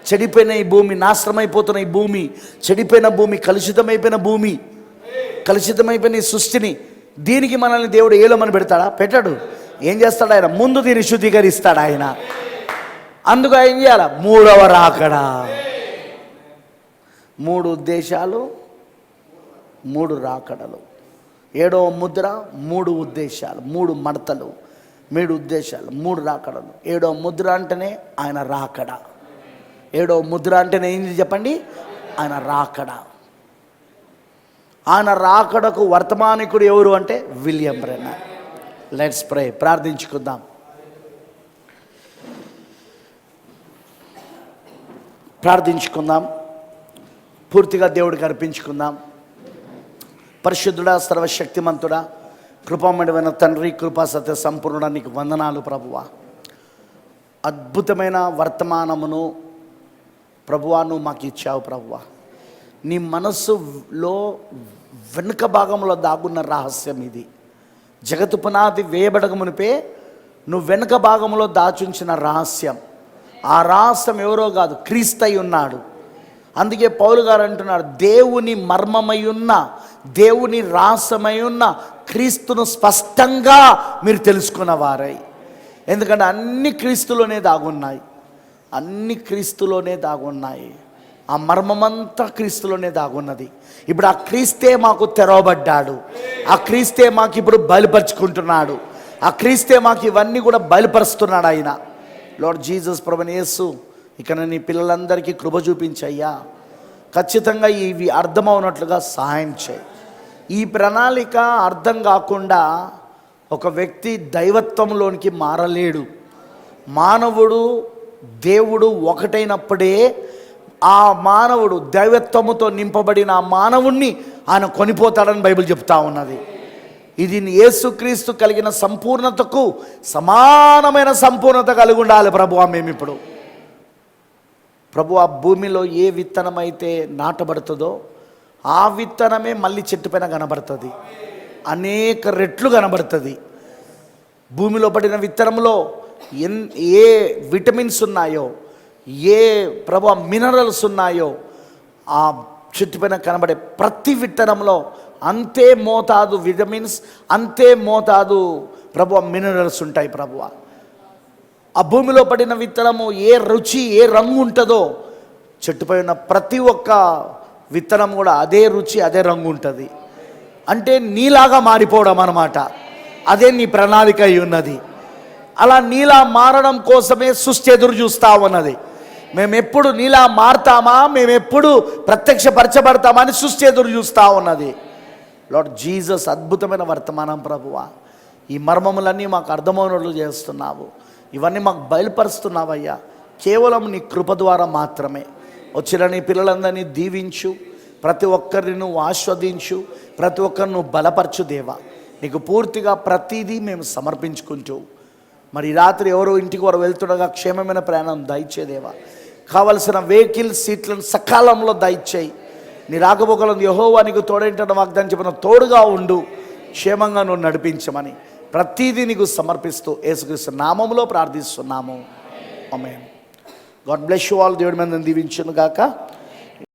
చెడిపోయిన ఈ భూమి, నాశనమైపోతున్న ఈ భూమి, చెడిపోయిన భూమి, కలుషితమైపోయిన భూమి, కలుషితమైపోయిన ఈ సృష్టిని, దీనికి మనల్ని దేవుడు ఏలమని పెడతాడా? పెట్టాడు. ఏం చేస్తాడు ఆయన? ముందు దీన్ని శుద్ధీకరిస్తాడు ఆయన. అందుకు ఏం చేయాలి? మూడవ రాకడ. 3 ఉద్దేశాలు, 3 రాకడలు. 7వ ముద్ర, 3 ఉద్దేశాలు, 3 మడతలు, 3 ఉద్దేశాలు, 3 రాకడలు. 7వ ముద్ర అంటేనే ఆయన రాకడ. 7వ ముద్ర అంటేనే ఏంటి చెప్పండి? ఆయన రాకడ. ఆయన రాకడకు వర్తమానికుడు ఎవరు అంటే విలియం బ్రెన్నర్. Let's pray. ప్రార్థించుకుందాం. పూర్తిగా దేవుడికి అర్పించుకుందాం. పరిశుద్ధుడా, సర్వశక్తిమంతుడా, కృపామయుడైన తండ్రి, కృపా సత్య సంపూర్ణుడా, నీకు వందనాలు ప్రభువా. అద్భుతమైన వర్తమానమును ప్రభువా నువ్వు మాకు ఇచ్చావు ప్రభువా. నీ మనస్సులో వెనుక భాగంలో దాగున్న రహస్యం ఇది. జగత్తు పునాది వేయబడక మునిపే నువ్వు వెనుక భాగంలో దాచుంచిన రహస్యం. ఆ రహస్యం ఎవరో కాదు, క్రీస్తై ఉన్నాడు. అందుకే పౌలు గారు అంటున్నారు, దేవుని మర్మమై ఉన్న, దేవుని రహస్యమై ఉన్న క్రీస్తును స్పష్టంగా మీరు తెలుసుకున్న వారై. ఎందుకంటే అన్ని క్రీస్తులోనే దాగున్నాయి. ఆ మర్మమంతా క్రీస్తులోనే దాగున్నది. ఇప్పుడు ఆ క్రీస్తే మాకు తెరవబడ్డాడు. ఆ క్రీస్తే మాకు ఇప్పుడు బయలుపరుచుకుంటున్నాడు. ఆ క్రీస్తే మాకు ఇవన్నీ కూడా బయలుపరుస్తున్నాడు ఆయన. లార్డ్ జీసస్ ప్రభువైన యేసు, ఇక్కడ నీ పిల్లలందరికీ కృప చూపించయ్యా. ఖచ్చితంగా ఇవి అర్థమవునట్లుగా సహాయం చేయి. ఈ ప్రణాళిక అర్థం కాకుండా ఒక వ్యక్తి దైవత్వంలోనికి మారలేడు. మానవుడు దేవుడు ఒకటైనప్పుడే ఆ మానవుడు దైవత్వముతో నింపబడిన ఆ మానవుణ్ణి ఆయన కొనిపోతాడని బైబిల్ చెప్తా ఉన్నది. ఇది యేసుక్రీస్తు కలిగిన సంపూర్ణతకు సమానమైన సంపూర్ణత కలిగి ఉండాలి ప్రభువా. మేమిప్పుడు ప్రభువా, భూమిలో ఏ విత్తనం అయితే నాటబడుతుందో ఆ విత్తనమే మళ్ళీ చెట్టు పైన కనబడుతుంది, అనేక రెట్లు కనబడుతుంది. భూమిలో పడిన విత్తనంలో ఏ విటమిన్స్ ఉన్నాయో, ఏ ప్రభువా మినరల్స్ ఉన్నాయో ఆ చెట్టు పైన కనబడే ప్రతి విత్తనంలో అంతే మోతాదు విటమిన్స్, అంతే మోతాదు ప్రభువా మినరల్స్ ఉంటాయి ప్రభువా. ఆ భూమిలో పడిన విత్తనము ఏ రుచి, ఏ రంగు ఉంటుందో చెట్టుపై ఉన్న ప్రతి ఒక్క విత్తనం కూడా అదే రుచి అదే రంగు ఉంటుంది. అంటే నీలాగా మారిపోవడం అన్నమాట. అదే నీ ప్రణాళిక అయి ఉన్నది. అలా నీలా మారడం కోసమే సృష్టి ఎదురు చూస్తూ ఉన్నది. మేమెప్పుడు నీలా మారతామా, మేమెప్పుడు ప్రత్యక్షపరచబడతామా అని సృష్టి ఎదురు చూస్తూ ఉన్నది. లార్డ్ జీసస్, అద్భుతమైన వర్తమానం ప్రభువా. ఈ మర్మములన్నీ మాకు అర్థమైనట్లు చేస్తున్నావు. ఇవన్నీ మాకు బయలుపరుస్తున్నావయ్యా. కేవలం నీ కృప ద్వారా మాత్రమే. వచ్చిన నీ పిల్లలందరినీ దీవించు, ప్రతి ఒక్కరిని నువ్వు ఆస్వాదించు, ప్రతి ఒక్కరిని నువ్వు బలపరచు దేవా. నీకు పూర్తిగా ప్రతిదీ మేము సమర్పించుకుంటూ, మరి రాత్రి ఎవరో ఇంటికి వారు వెళ్తుండగా క్షేమమైన ప్రయాణం దయచేదేవా. కావలసిన వెహికల్ సీట్లను సకాలంలో దయచేయి. నీ రాకపోకలను యెహోవా నీకు తోడేంటన్న వాగ్దానం చెప్పిన తోడుగా ఉండు, క్షేమంగా నువ్వు నడిపించమని ప్రతిదీ నీకు సమర్పిస్తూ యేసుక్రీస్తు నామములో ప్రార్థిస్తున్నాము. Amen. God bless you all. దేవుడి మీద దీవించును గాక.